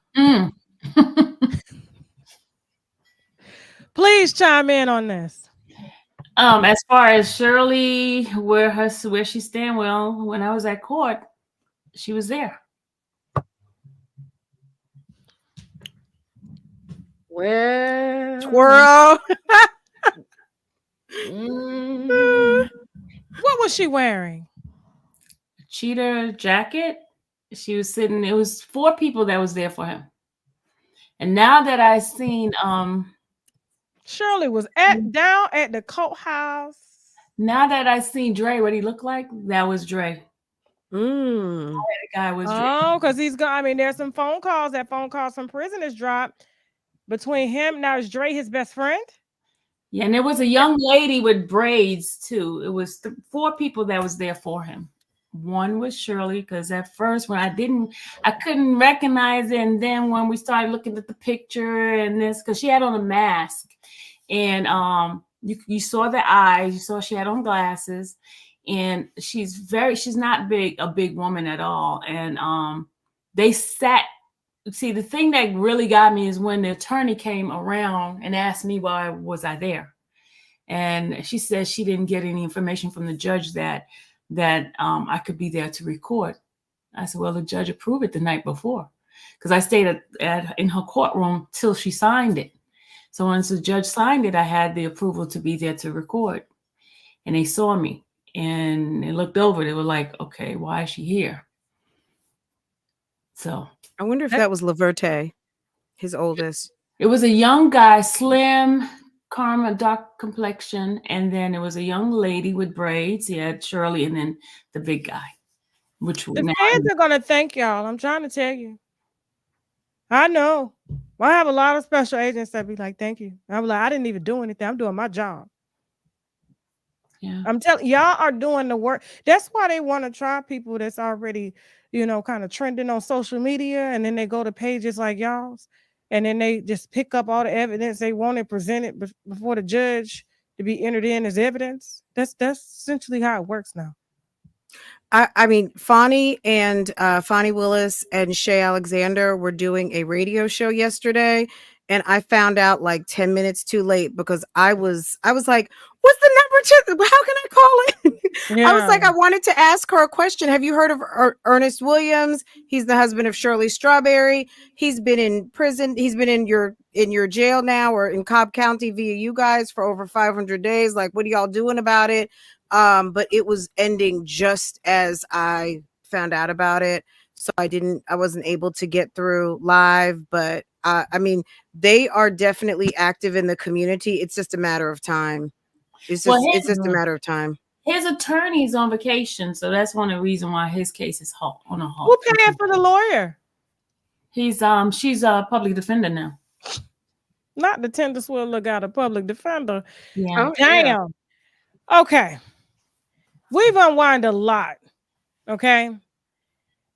[SPEAKER 1] Please chime in on this.
[SPEAKER 6] As far as Shirley, where she stand, well, when I was at court, she was there.
[SPEAKER 5] Well, twirl.
[SPEAKER 1] What was she wearing?
[SPEAKER 6] Cheetah jacket. She was sitting. It was 4 people that was there for him. And now that I've seen
[SPEAKER 1] Shirley was down at the courthouse.
[SPEAKER 6] Now that I seen Dre, what he looked like, that was Dre.
[SPEAKER 5] Mm.
[SPEAKER 6] The guy was Dre.
[SPEAKER 1] Oh, because he's gone. I mean, there's some phone calls from prisoners dropped between him. Now is Dre his best friend?
[SPEAKER 6] Yeah, and there was a young lady with braids too. It was 4 people that was there for him. One was Shirley, because at first when I couldn't recognize it, and then when we started looking at the picture and this, because she had on a mask, and you saw the eyes, you saw she had on glasses, and she's not a big woman at all, and they sat. See, the thing that really got me is when the attorney came around and asked me why was I there, and she said she didn't get any information from the judge that I could be there to record. I said, well, the judge approved it the night before, because I stayed in her courtroom till she signed it. So once the judge signed it, I had the approval to be there to record. And they saw me and they looked over. They were like, okay, why is she here? So
[SPEAKER 5] I wonder if that was Laverte, his oldest.
[SPEAKER 6] It was a young guy, slim, caramel, dark complexion, and then it was a young lady with braids. He had Shirley, and then the big guy. The
[SPEAKER 1] feds are gonna thank y'all. I'm trying to tell you. I know. I have a lot of special agents that be like, "Thank you." I'm like, I didn't even do anything. I'm doing my job.
[SPEAKER 6] Yeah,
[SPEAKER 1] I'm telling y'all are doing the work. That's why they want to try people that's already, kind of trending on social media, and then they go to pages like y'all's. And then they just pick up all the evidence they want and present it before the judge to be entered in as evidence. That's essentially how it works now.
[SPEAKER 5] I mean, Fonnie Willis and Shay Alexander were doing a radio show yesterday, and I found out like 10 minutes too late because I was like, what's the number? How can I call it? Yeah. I was like, I wanted to ask her a question. Have you heard of Ernest Williams? He's the husband of Shirley Strawberry. He's been in prison. He's been in your jail now, or in Cobb County via you guys, for over 500 days. Like, what are y'all doing about it? But it was ending just as I found out about it. So I wasn't able to get through live, but I mean, they are definitely active in the community. It's just a matter of time. It's just a matter of time.
[SPEAKER 6] His attorney's on vacation, so that's one of the reasons why his case is on a halt.
[SPEAKER 1] Who paying for the lawyer?
[SPEAKER 6] She's a public defender now.
[SPEAKER 1] Not the tender swindler got a public defender.
[SPEAKER 6] Yeah.
[SPEAKER 1] Oh, damn. Yeah. Okay. We've unwound a lot. Okay.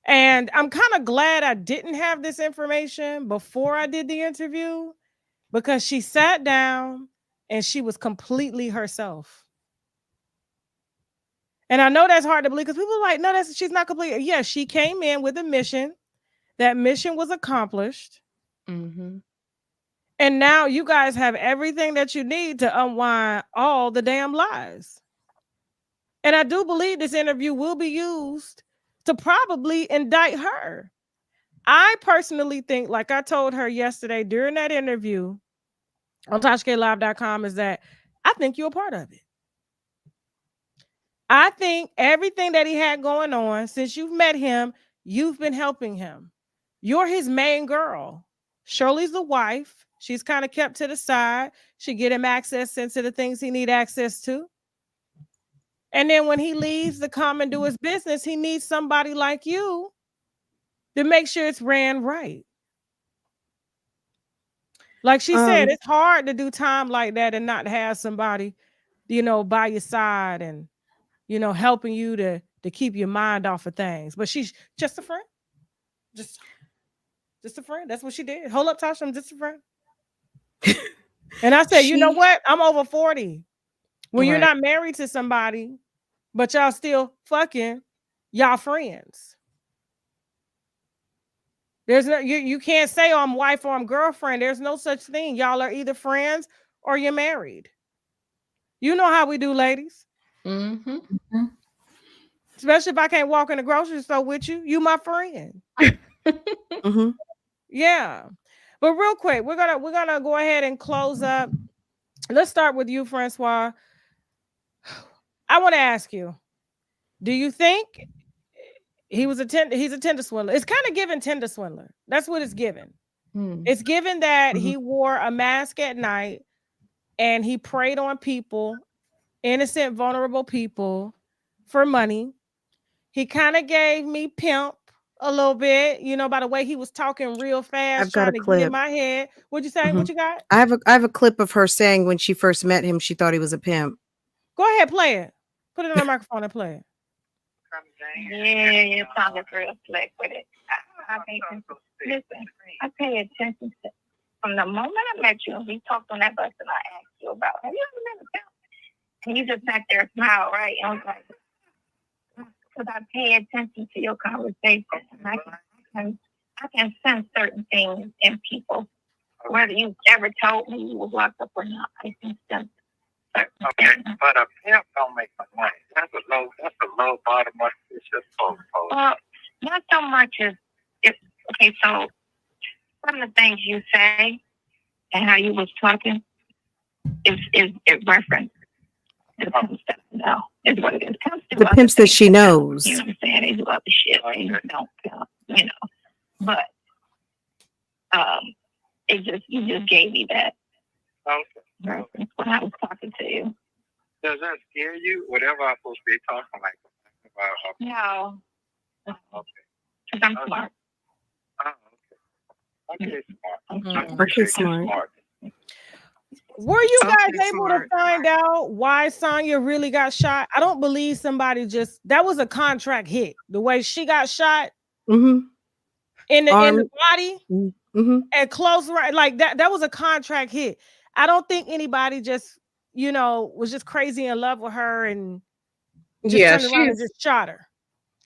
[SPEAKER 1] And I'm kind of glad I didn't have this information before I did the interview, because she sat down and she was completely herself. And I know that's hard to believe, because people are like, no, she's not complete. Yeah, she came in with a mission. That mission was accomplished.
[SPEAKER 7] Mm-hmm.
[SPEAKER 1] And now you guys have everything that you need to unwind all the damn lies. And I do believe this interview will be used to probably indict her. I personally think, like I told her yesterday during that interview on TashKLive.com, is that I think you're a part of it. I think everything that he had going on, since you've met him, you've been helping him. You're his main girl. Shirley's the wife. She's kind of kept to the side. She get him access into the things he need access to. And then when he leaves to come and do his business, he needs somebody like you to make sure it's ran right. Like she said, it's hard to do time like that and not have somebody, by your side and, helping you to keep your mind off of things. But she's just a friend. Just a friend. That's what she did. Hold up, Tasha, I'm just a friend. And I said, you know what? I'm over 40. When you're not married to somebody, but y'all still fucking, y'all friends. There's no, you can't say, oh, I'm wife or I'm girlfriend. There's no such thing. Y'all are either friends or you're married. You know how we do, ladies.
[SPEAKER 7] Mm-hmm.
[SPEAKER 6] Mm-hmm.
[SPEAKER 1] Especially if I can't walk in the grocery store with you. You my friend.
[SPEAKER 5] Mm-hmm.
[SPEAKER 1] Yeah. But real quick, we're gonna go ahead and close up. Let's start with you, Francois. I want to ask you, do you think he's a tender swindler? It's kind of given tender swindler. That's what it's given. It's given that he wore a mask at night and he preyed on people, innocent, vulnerable people, for money. He kind of gave me pimp a little bit, by the way he was talking real fast,
[SPEAKER 5] I've got a
[SPEAKER 1] trying to get in
[SPEAKER 5] clip.
[SPEAKER 1] my head. What'd you say?
[SPEAKER 5] Mhm.
[SPEAKER 1] What you got?
[SPEAKER 5] I have a clip of her saying when she first met him, she thought he was a pimp.
[SPEAKER 1] Go ahead, play it. Put it on the microphone and play it.
[SPEAKER 3] Yeah, you're talking real slick with it. Listen, I pay attention to from the moment I met you and we talked on that bus and I asked you about, have you ever met a pimp? And you just sat there and smiled, right? And I was like, because I pay attention to your conversation. And I can sense certain things in people. Whether you ever told me you was locked up or not, I can sense certain things.
[SPEAKER 4] But a pimp don't make no money. That's a low bottom of the fish.
[SPEAKER 3] Well, not so much as okay, so some of the things you say and how you was talking is reference to the pimps that I know, is what it is.
[SPEAKER 5] The pimps that she knows.
[SPEAKER 3] You know what I'm saying? They do other shit. They don't pimp, But you just gave me that reference when I was talking to you.
[SPEAKER 4] Does that scare you? Whatever I'm supposed to be talking like about?
[SPEAKER 3] No.
[SPEAKER 4] Okay.
[SPEAKER 3] Because I'm smart.
[SPEAKER 4] Okay, smart.
[SPEAKER 5] Okay, smart.
[SPEAKER 1] Were you guys
[SPEAKER 5] Okay,
[SPEAKER 1] able to find out why Sonia really got shot? I don't believe somebody that was a contract hit. The way she got shot
[SPEAKER 5] Mm-hmm.
[SPEAKER 1] in the body
[SPEAKER 5] Mm-hmm.
[SPEAKER 1] and close, right? Like that was a contract hit. I don't think anybody just, was just crazy in love with her and just turned around and just shot her.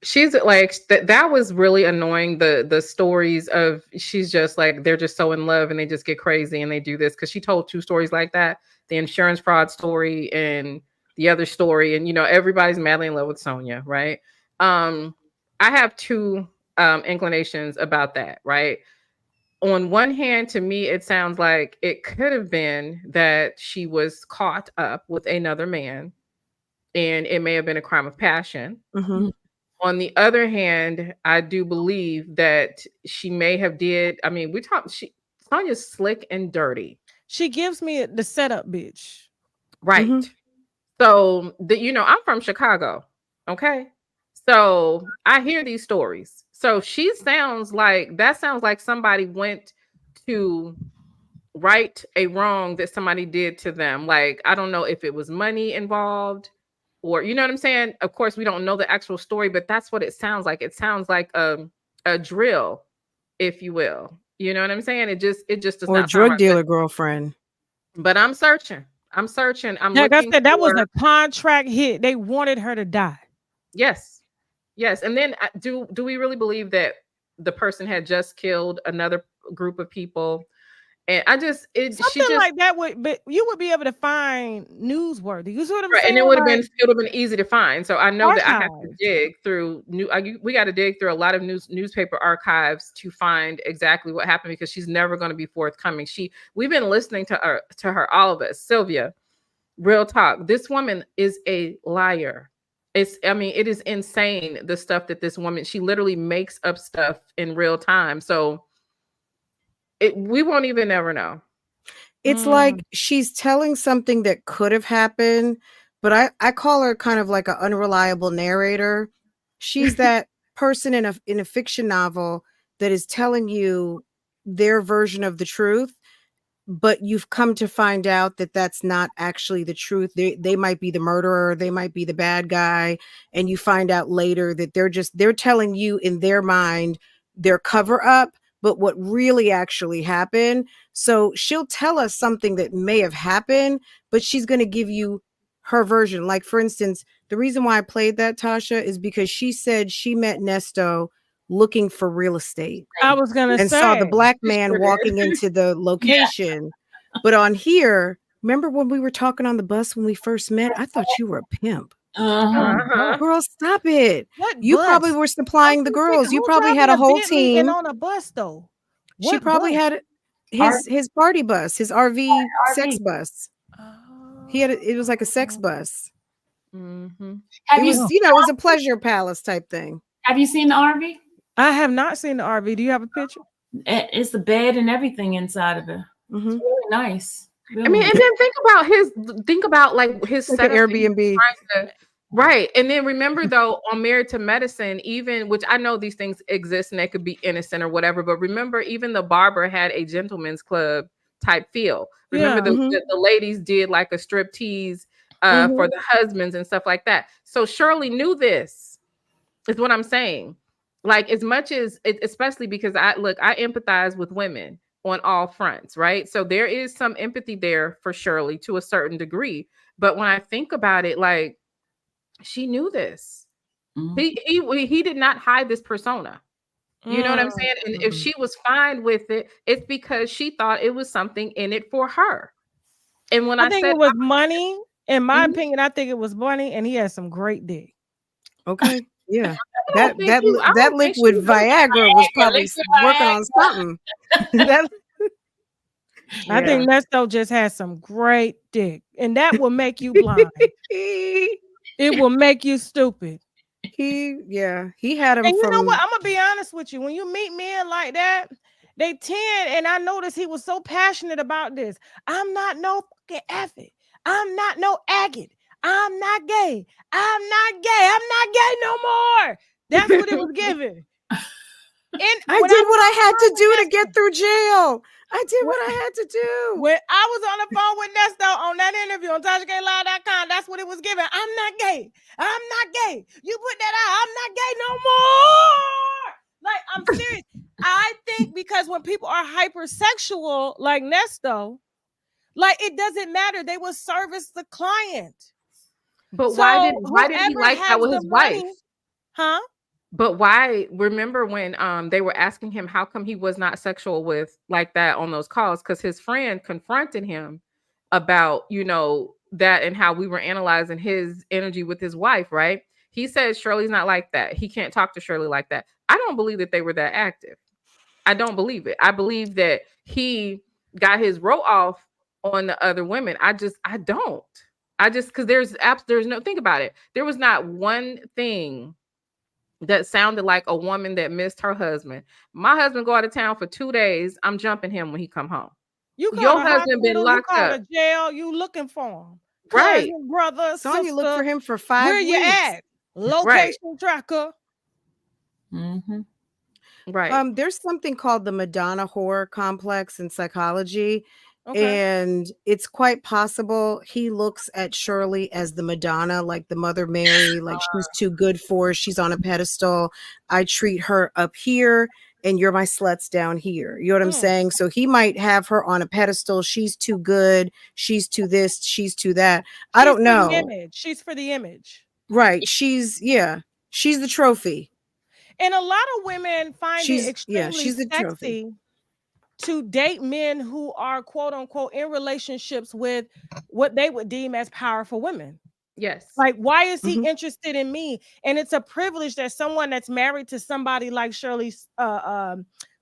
[SPEAKER 7] She's like that was really annoying. The stories of she's just like they're just so in love and they just get crazy and they do this because she told 2 stories like that, the insurance fraud story and the other story, and everybody's madly in love with Sonia, right? I have 2 inclinations about that, right? On one hand, to me, it sounds like it could have been that she was caught up with another man, and it may have been a crime of passion.
[SPEAKER 5] Mm-hmm.
[SPEAKER 7] On the other hand, I do believe that she may have did. I mean, Sonia's slick and dirty.
[SPEAKER 1] She gives me the setup bitch.
[SPEAKER 7] Right.
[SPEAKER 5] Mm-hmm.
[SPEAKER 7] So, I'm from Chicago. Okay. So I hear these stories. So that sounds like somebody went to right a wrong that somebody did to them. Like, I don't know if it was money involved. Or, you know what I'm saying? Of course, we don't know the actual story, but that's what it sounds like. It sounds like a drill, if you will. You know what I'm saying? It just does
[SPEAKER 5] Or
[SPEAKER 7] not
[SPEAKER 5] a drug
[SPEAKER 7] sound
[SPEAKER 5] dealer
[SPEAKER 7] right.
[SPEAKER 5] girlfriend.
[SPEAKER 7] But I'm searching. I'm
[SPEAKER 1] Like
[SPEAKER 7] looking
[SPEAKER 1] I said, that was a contract hit. They wanted her to die.
[SPEAKER 7] Yes. And then do we really believe that the person had just killed another group of people? And
[SPEAKER 1] Something like that but you would be able to find newsworthy. You see what I'm saying?
[SPEAKER 7] And it would have been easy to find. So I know that I have to
[SPEAKER 1] Archives.
[SPEAKER 7] dig through we got to dig through a lot of newspaper archives to find exactly what happened, because she's never going to be forthcoming. We've been listening to her, all of us. Sylvia, real talk. This woman is a liar. It is insane, the stuff that this woman, she literally makes up stuff in real time. So we won't even ever know.
[SPEAKER 5] It's like she's telling something that could have happened, but I call her kind of like an unreliable narrator. She's that person in a fiction novel that is telling you their version of the truth, but you've come to find out that that's not actually the truth. They might be the murderer, they might be the bad guy, and you find out later that they're telling you in their mind their cover up, but what really actually happened. So she'll tell us something that may have happened, but she's going to give you her version. Like, for instance, the reason why I played that, Tasha, is because she said she met Ernesto looking for real estate.
[SPEAKER 1] I was going to say.
[SPEAKER 5] And saw the black man walking into the location. Yeah. But on here, remember when we were talking on the bus when we first met? I thought you were a pimp. Girl, stop it. You probably were supplying the girls. You probably had a whole team.
[SPEAKER 1] And on a bus, though.
[SPEAKER 5] She probably had his party bus, his RV sex bus. It was like a sex bus.
[SPEAKER 6] Mm-hmm.
[SPEAKER 5] It was a pleasure palace type thing.
[SPEAKER 6] Have you seen the RV?
[SPEAKER 1] I have not seen the RV. Do you have a picture?
[SPEAKER 6] It's the bed and everything inside of it.
[SPEAKER 5] Mm-hmm.
[SPEAKER 6] It's really nice.
[SPEAKER 7] I mean, and then think about like his
[SPEAKER 5] Like an
[SPEAKER 7] setup that he was
[SPEAKER 5] Airbnb.
[SPEAKER 7] trying to- right. And then remember though, on Married to Medicine, even which I know these things exist and they could be innocent or whatever, but remember, even the barber had a gentleman's club type feel. Remember the ladies did like a strip tease for the husbands and stuff like that. So Shirley knew this, is what I'm saying. Like, as much as especially because I empathize with women on all fronts, right? So there is some empathy there for Shirley to a certain degree. But when I think about it, like, she knew this. He did not hide this persona. You know what I'm saying? And if she was fine with it, it's because she thought it was something in it for her. And when
[SPEAKER 1] I think it was money, in my opinion, I think it was money, and he had some great dick.
[SPEAKER 5] Okay. Yeah. That liquid Viagra was probably working on something.
[SPEAKER 1] I think Ernesto just has some great dick, and that will make you blind. It will make you stupid.
[SPEAKER 5] He had him.
[SPEAKER 1] And you know what? I'm gonna be honest with you. When you meet men like that, they tend, and I noticed he was so passionate about this. I'm not no fucking effort. I'm not no agate. I'm not gay. I'm not gay. I'm not gay no more. That's what it was given. And
[SPEAKER 5] I did what I had to do to get through jail. I did what I had to do.
[SPEAKER 1] When I was on the phone with Ernesto on that interview on TashaKLive.com, that's what it was given. I'm not gay. I'm not gay. You put that out. I'm not gay no more. Like, I'm serious. I think because when people are hypersexual, like Ernesto, like, it doesn't matter. They will service the client.
[SPEAKER 7] But why did he like that with his wife?
[SPEAKER 1] Huh?
[SPEAKER 7] But why? Remember when they were asking him how come he was not sexual with like that on those calls? Because his friend confronted him about, you know, that and how we were analyzing his energy with his wife, right? He says Shirley's not like that. He can't talk to Shirley like that. I don't believe that they were that active. I don't believe it. I believe that he got his roll off on the other women. I don't. Because there's no, think about it. There was not one thing that sounded like a woman that missed her husband. My husband go out of town for 2 days. I'm jumping him when he come home. Your husband been locked up.
[SPEAKER 1] A jail. You looking for him?
[SPEAKER 5] Right,
[SPEAKER 1] cousin, brother,
[SPEAKER 5] Sonia
[SPEAKER 1] sister,
[SPEAKER 5] looked for him for 5
[SPEAKER 1] where
[SPEAKER 5] weeks.
[SPEAKER 1] you at? Location tracker.
[SPEAKER 7] Right.
[SPEAKER 5] There's something called the Madonna whore complex in psychology. And it's quite possible he looks at Shirley as the Madonna, like the Mother Mary, like she's too good for us. She's on a pedestal. I treat her up here and you're my sluts down here. You know what I'm saying? So he might have her on a pedestal. She's too good. She's too this. She's too that. I don't know.
[SPEAKER 1] She's for the image.
[SPEAKER 5] Right. She's the trophy.
[SPEAKER 1] And a lot of women find it extremely sexy to date men who are quote unquote in relationships with what they would deem as powerful women.
[SPEAKER 7] Yes.
[SPEAKER 1] Like, why is he interested in me? And it's a privilege that someone that's married to somebody like Shirley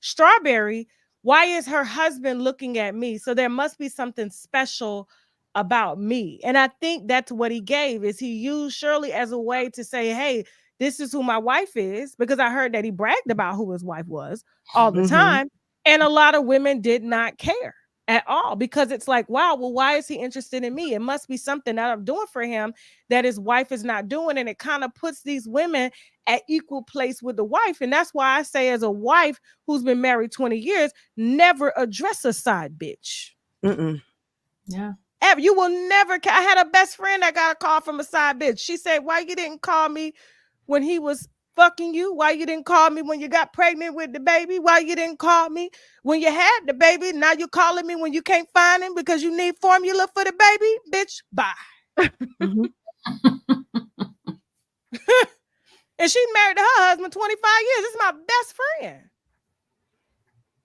[SPEAKER 1] Strawberry, why is her husband looking at me? So there must be something special about me. And I think that's what he gave, is he used Shirley as a way to say, hey, this is who my wife is, because I heard that he bragged about who his wife was all the time. And a lot of women did not care at all, because it's like, wow, well, why is he interested in me? It must be something that I'm doing for him that his wife is not doing. And it kind of puts these women at equal place with the wife. And that's why I say, as a wife who's been married 20 years, never address a side bitch.
[SPEAKER 6] Yeah.
[SPEAKER 1] Ever. You will never. I had a best friend that got a call from a side bitch. She said, why you didn't call me when he was fucking you? Why you didn't call me when you got pregnant with the baby? Why you didn't call me when you had the baby? Now you're calling me when you can't find him because you need formula for the baby? Bitch, bye. And she married to her husband 25 years. This is my best friend.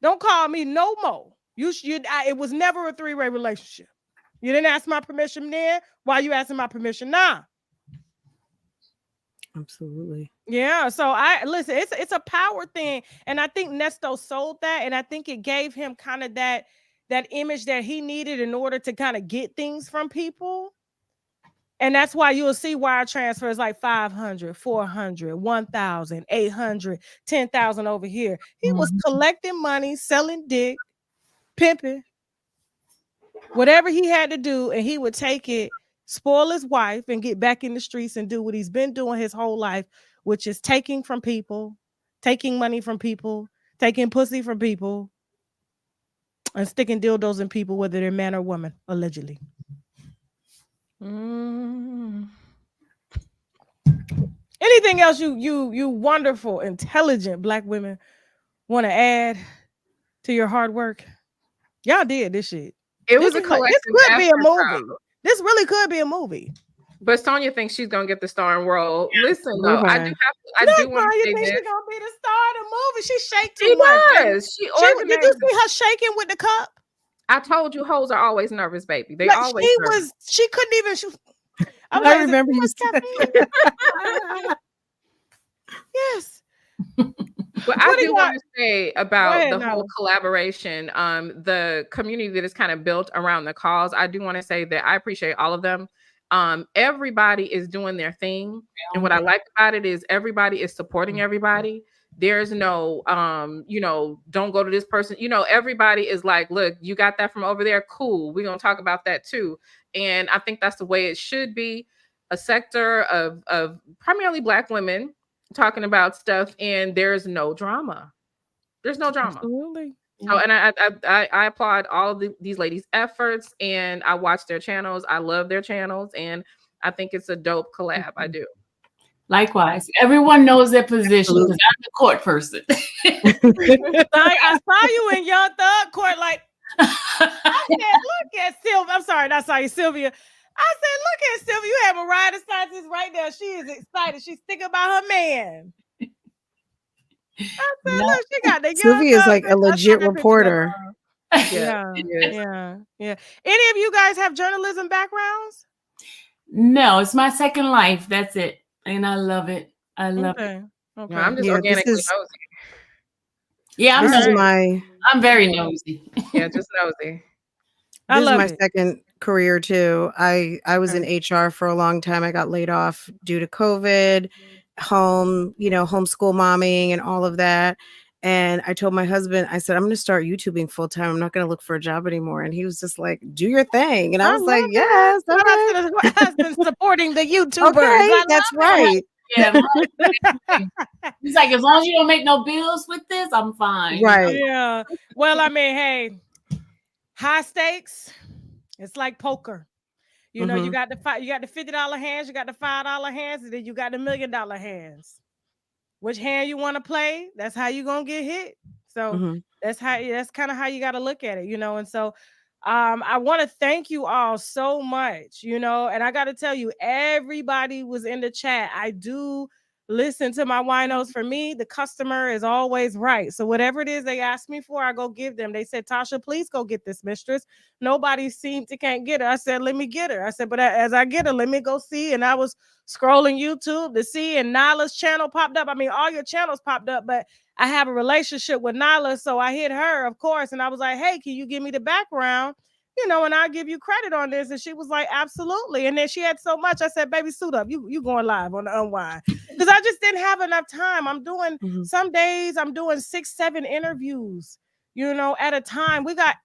[SPEAKER 1] Don't call me no more. It was never a three-way relationship. You didn't ask my permission then. Why you asking my permission now?
[SPEAKER 5] Absolutely.
[SPEAKER 1] Yeah. So listen, it's a power thing. And I think Ernesto sold that. And I think it gave him kind of that image that he needed in order to kind of get things from people. And that's why you'll see wire transfers like 500, 400, 1,000, 800, 10,000 over here. He was collecting money, selling dick, pimping. whatever he had to do, and he would take it, spoil his wife, and get back in the streets and do what he's been doing his whole life, which is taking from people, taking money from people, taking pussy from people, and sticking dildos in people, whether they're man or woman, allegedly. Anything else you wonderful, intelligent Black women want to add to your hard work? Y'all did this shit.
[SPEAKER 7] It was a collective.
[SPEAKER 1] This could be a movie. This really could be a movie.
[SPEAKER 7] But Sonia thinks she's gonna get the starring role. Listen, though, I do want to say
[SPEAKER 1] this. She's gonna be the star of the movie. She shake too
[SPEAKER 7] she
[SPEAKER 1] much.
[SPEAKER 7] Does.
[SPEAKER 1] Did you see her shaking with the cup?
[SPEAKER 7] I told you, hoes are always nervous, baby. They
[SPEAKER 1] like
[SPEAKER 7] always.
[SPEAKER 1] She couldn't even.
[SPEAKER 5] I remember you said.
[SPEAKER 1] Yes.
[SPEAKER 7] But I do want to say about the whole collaboration, the community that is kind of built around the cause. I do want to say that I appreciate all of them. Everybody is doing their thing. And what I like about it is everybody is supporting everybody. There's no, don't go to this person. Everybody is like, look, you got that from over there. Cool. We're going to talk about that too. And I think that's the way it should be. A sector of primarily Black women talking about stuff, and there's no drama. There's no drama.
[SPEAKER 1] Absolutely.
[SPEAKER 7] So, and I applaud all of these ladies' efforts, and I watch their channels. I love their channels, and I think it's a dope collab. I do. Likewise, everyone knows their position because I'm the court person.
[SPEAKER 1] I saw you in Young Thug Court, like I said, look at Sylvia. I'm sorry, not sorry, Sylvia. I said, look at Sylvia. You have Mariah scientist right there. She is excited. She's thinking about her man. I said, look, she got the
[SPEAKER 5] Sylvia is like a legit reporter.
[SPEAKER 1] Yeah. Any of you guys have journalism backgrounds?
[SPEAKER 6] No, it's my second life. That's it. And I love it. I love it.
[SPEAKER 7] Okay. No, I'm just organically nosy.
[SPEAKER 6] Yeah, I'm very nosy.
[SPEAKER 7] Yeah, just nosy.
[SPEAKER 5] This is my second career too. I was in HR for a long time. I got laid off due to COVID, homeschool momming and all of that. And I told my husband, I said, I'm going to start YouTubing full time. I'm not going to look for a job anymore. And he was just like, do your thing. And I was like, yes.
[SPEAKER 1] My husband supporting the YouTubers.
[SPEAKER 5] Okay, that's right.
[SPEAKER 6] Yeah. He's like, as long as you don't make no bills with this, I'm fine.
[SPEAKER 5] Right.
[SPEAKER 1] Yeah. Well, I mean, hey, high stakes. It's like poker. You know, you got the $50 hands, you got the $5 hands, and then you got the $1 million hands. Which hand you want to play, that's how you're gonna get hit. So that's kind of how you got to look at it, and so I want to thank you all so much, and I got to tell you, everybody was in the chat. I do listen to my winos. For me, the customer is always right. So whatever it is they ask me for, I go give them. They said, Tasha, please go get this mistress. Nobody can't get her. I said, let me get her. I said, but as I get her, let me go see. And I was scrolling YouTube to see, and Nyla's channel popped up. I mean, all your channels popped up, but I have a relationship with Nyla. So I hit her, of course. And I was like, hey, can you give me the background? And I'll give you credit on this. And she was like, absolutely. And then she had so much. I said, baby, suit up. You going live on the Unwind. Because I just didn't have enough time. I'm doing some days, I'm doing 6-7 interviews, at a time. We got,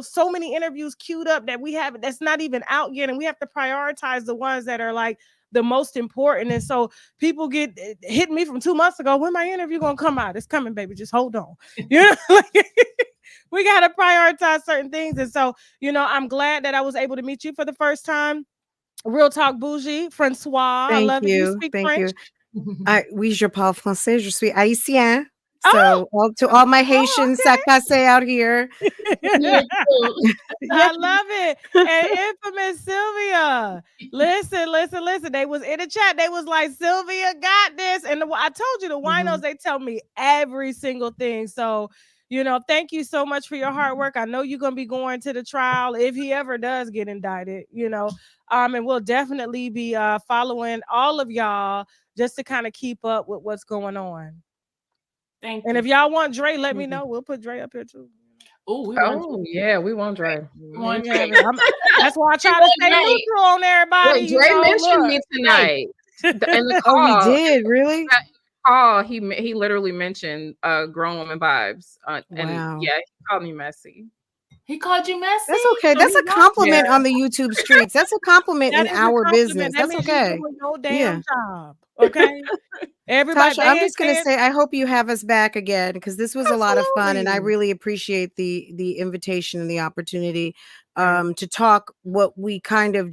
[SPEAKER 1] so many interviews queued up that we have that's not even out yet. And we have to prioritize the ones that are like the most important. And so people get hit me from 2 months ago. When my interview gonna come out? It's coming, baby. Just hold on. We got to prioritize certain things. And so, I'm glad that I was able to meet you for the first time. Real Talk Bougie, Francois. I love you. You speak French.
[SPEAKER 5] Oui, je parle français. Je suis haïtien. So all my Haitian Sakase out here.
[SPEAKER 1] I love it. And infamous Sylvia. Listen. They was in the chat. They was like, Sylvia got this. And I told you, the winos, they tell me every single thing. So, thank you so much for your hard work. I know you're going to be going to the trial if he ever does get indicted, and we'll definitely be following all of y'all just to kind of keep up with what's going on.
[SPEAKER 6] Thank
[SPEAKER 1] you. And if y'all want Dre, let me know. We'll put Dre up here too.
[SPEAKER 7] Yeah, we want Dre.
[SPEAKER 1] That's why I try to stay neutral on everybody.
[SPEAKER 7] Well, Dre mentioned me tonight. In the call,
[SPEAKER 5] he did, really?
[SPEAKER 7] He literally mentioned grown woman vibes. And yeah, he called me messy.
[SPEAKER 6] He called you messy?
[SPEAKER 5] That's okay.
[SPEAKER 1] So
[SPEAKER 5] That's
[SPEAKER 1] he
[SPEAKER 5] a
[SPEAKER 1] wants
[SPEAKER 5] compliment
[SPEAKER 7] Yeah.
[SPEAKER 5] on the YouTube streets. That's a compliment
[SPEAKER 1] That
[SPEAKER 5] in
[SPEAKER 1] is a
[SPEAKER 5] our
[SPEAKER 1] compliment.
[SPEAKER 5] business.
[SPEAKER 1] That
[SPEAKER 5] That's
[SPEAKER 1] means you
[SPEAKER 5] okay.
[SPEAKER 1] doing your
[SPEAKER 5] Yeah.
[SPEAKER 1] damn job. Okay. Everybody,
[SPEAKER 5] Tasha,
[SPEAKER 1] they
[SPEAKER 5] I'm
[SPEAKER 1] ain't
[SPEAKER 5] just gonna
[SPEAKER 1] saying
[SPEAKER 5] say I hope you have us back again because this was a lot of fun, and I
[SPEAKER 1] absolutely.
[SPEAKER 5] really appreciate the invitation and the opportunity
[SPEAKER 1] Right.
[SPEAKER 5] to talk what we kind of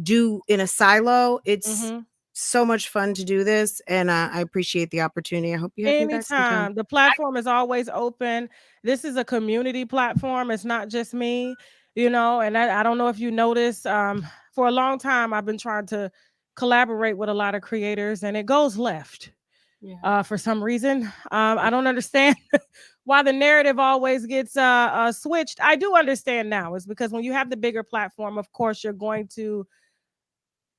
[SPEAKER 5] do in a silo. It's
[SPEAKER 1] Mhm.
[SPEAKER 5] so much fun to do this, and I appreciate the opportunity. I hope you have me back sometime.
[SPEAKER 1] Anytime. The platform is always open. This is a community platform. It's not just me, you know, and I don't know if you noticed, for a long time, I've been trying to collaborate with a lot of creators and it goes left
[SPEAKER 6] Yeah.
[SPEAKER 1] for some reason. I don't understand why the narrative always gets switched. I do understand now. It's because when you have the bigger platform, of course, you're going to,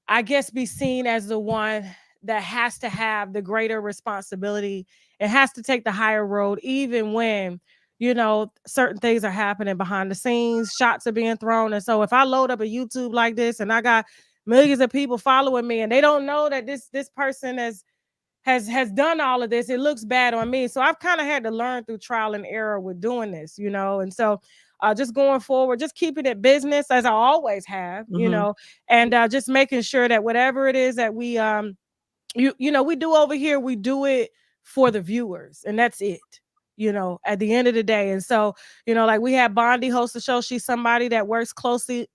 [SPEAKER 1] I guess, be seen as the one that has to have the greater responsibility. It has to take the higher road, even when, you know, certain things are happening behind the scenes, shots are being thrown. And so if I load up a YouTube like this and I got millions of people following me and they don't know that this person has done all of this, it looks bad on me. So I've kind of had to learn through trial and error with doing this, you know. And so just going forward, just keeping it business as I always have, you know, and just making sure that whatever it is that we you know we do over here, we do it for the viewers, and that's it, you know, at the end of the day. And so, you know, like we have Bondi host the show. She's somebody that works closely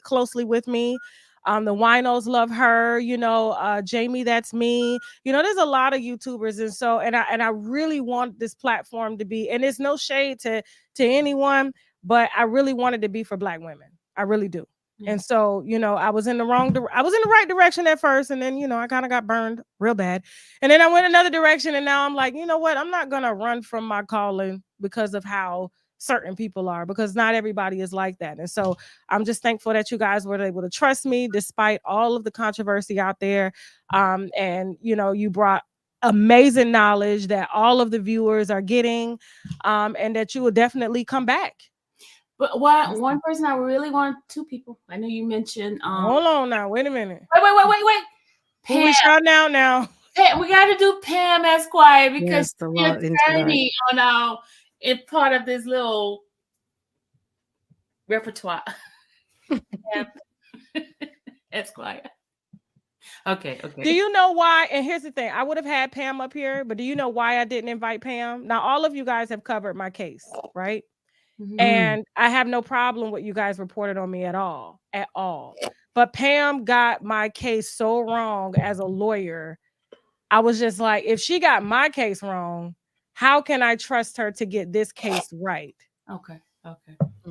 [SPEAKER 1] with me. The winos love her, you know. Jamie, that's me. You know, there's a lot of YouTubers, and so and I really want this platform to be, and it's no shade to anyone, but I really wanted to be for Black women. I really do. And so, you know, I was in the right direction at first, and then, you know, I kind of got burned real bad. And then I went another direction, and now I'm like, you know what? I'm not gonna run from my calling because of how certain people are, because not everybody is like that. And so I'm just thankful that you guys were able to trust me despite all of the controversy out there. And you know, you brought amazing knowledge that all of the viewers are getting, and that you will definitely come back.
[SPEAKER 6] But one person I really want, two people. I know you mentioned.
[SPEAKER 1] Hold on now. Wait a minute.
[SPEAKER 6] Wait.
[SPEAKER 1] Who we shout out now?
[SPEAKER 6] Pam, we got to do Pam Esquire because
[SPEAKER 5] Yes, the
[SPEAKER 6] she's
[SPEAKER 5] law
[SPEAKER 6] an
[SPEAKER 5] into
[SPEAKER 6] attorney on our in part of this little repertoire. Pam Esquire. Okay.
[SPEAKER 1] Do you know why? And here's the thing. I would have had Pam up here, but do you know why I didn't invite Pam? Now, all of you guys have covered my case, right? And I have no problem with you guys reported on me at all. But Pam got my case so wrong as a lawyer. I was just like, if she got my case wrong, how can I trust her to get this case right?
[SPEAKER 6] Okay.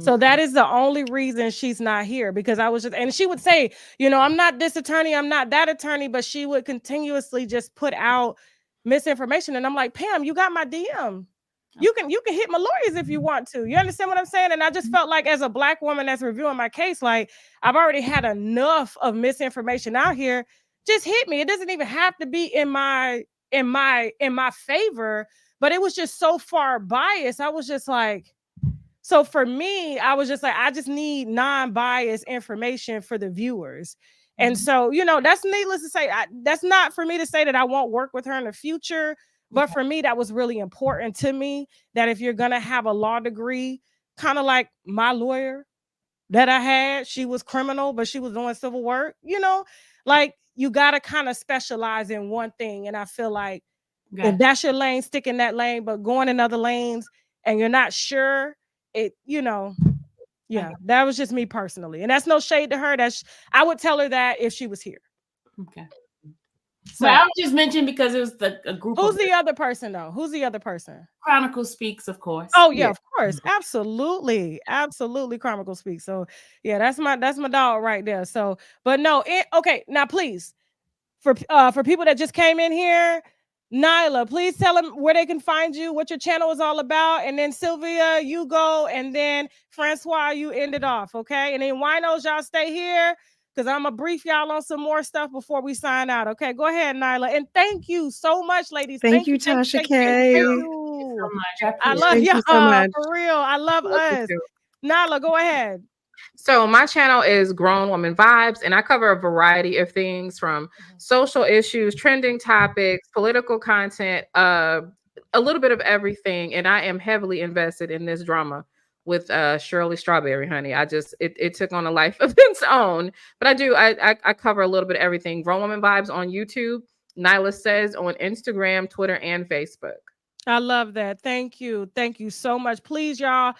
[SPEAKER 1] So that is the only reason she's not here, because I was just, and she would say, you know, I'm not this attorney, I'm not that attorney, but she would continuously just put out misinformation. And I'm like, Pam, you got my DM. You can hit my lawyers if you want to. You understand what I'm saying? And I just felt like, as a Black woman that's reviewing my case, like, I've already had enough of misinformation out here. Just hit me. It doesn't even have to be in my favor, but it was just so far biased. I was just like, so for me, I was just like, I just need non-biased information for the viewers. And so, you know, that's needless to say. That's not for me to say that I won't work with her in the future. But for me, that was really important to me, that if you're going to have a law degree, kind of like my lawyer that I had, she was criminal, but she was doing civil work, you know, like you got to kind of specialize in one thing. And I feel like if that's your lane, stick in that lane, but going in other lanes and you're not sure, it, you know, yeah, that was just me personally. And that's no shade to her. I would tell her that if she was here.
[SPEAKER 6] Okay. So I was just mentioning because it was a group.
[SPEAKER 1] Who's the other person though? Who's the other person?
[SPEAKER 6] Chronicle Speaks, of course.
[SPEAKER 1] Oh yeah, of course. Absolutely. Chronicle Speaks. So yeah, that's my dog right there. So, but no, okay, now please, for people that just came in here, Nyla, please tell them where they can find you, what your channel is all about. And then Sylvia, you go, and then Francois, you end it off, okay? And then Winos, y'all stay here, because I'm going to brief y'all on some more stuff before we sign out, okay? Go ahead, Nyla. And thank you so much, ladies.
[SPEAKER 5] Thank you, Tasha K.
[SPEAKER 1] Thank you
[SPEAKER 6] so much.
[SPEAKER 1] I love
[SPEAKER 5] you
[SPEAKER 1] y'all,
[SPEAKER 5] so much.
[SPEAKER 1] for real. I love us. Nyla, go ahead.
[SPEAKER 7] So my channel is Grown Woman Vibes, and I cover a variety of things from social issues, trending topics, political content, a little bit of everything. And I am heavily invested in this drama with Shirley Strawberry Honey. It took on a life of its own. But I cover a little bit of everything. Grown Woman Vibes on YouTube, Nyla Says on Instagram, Twitter, and Facebook.
[SPEAKER 1] I love that. Thank you. Thank you so much. Please, y'all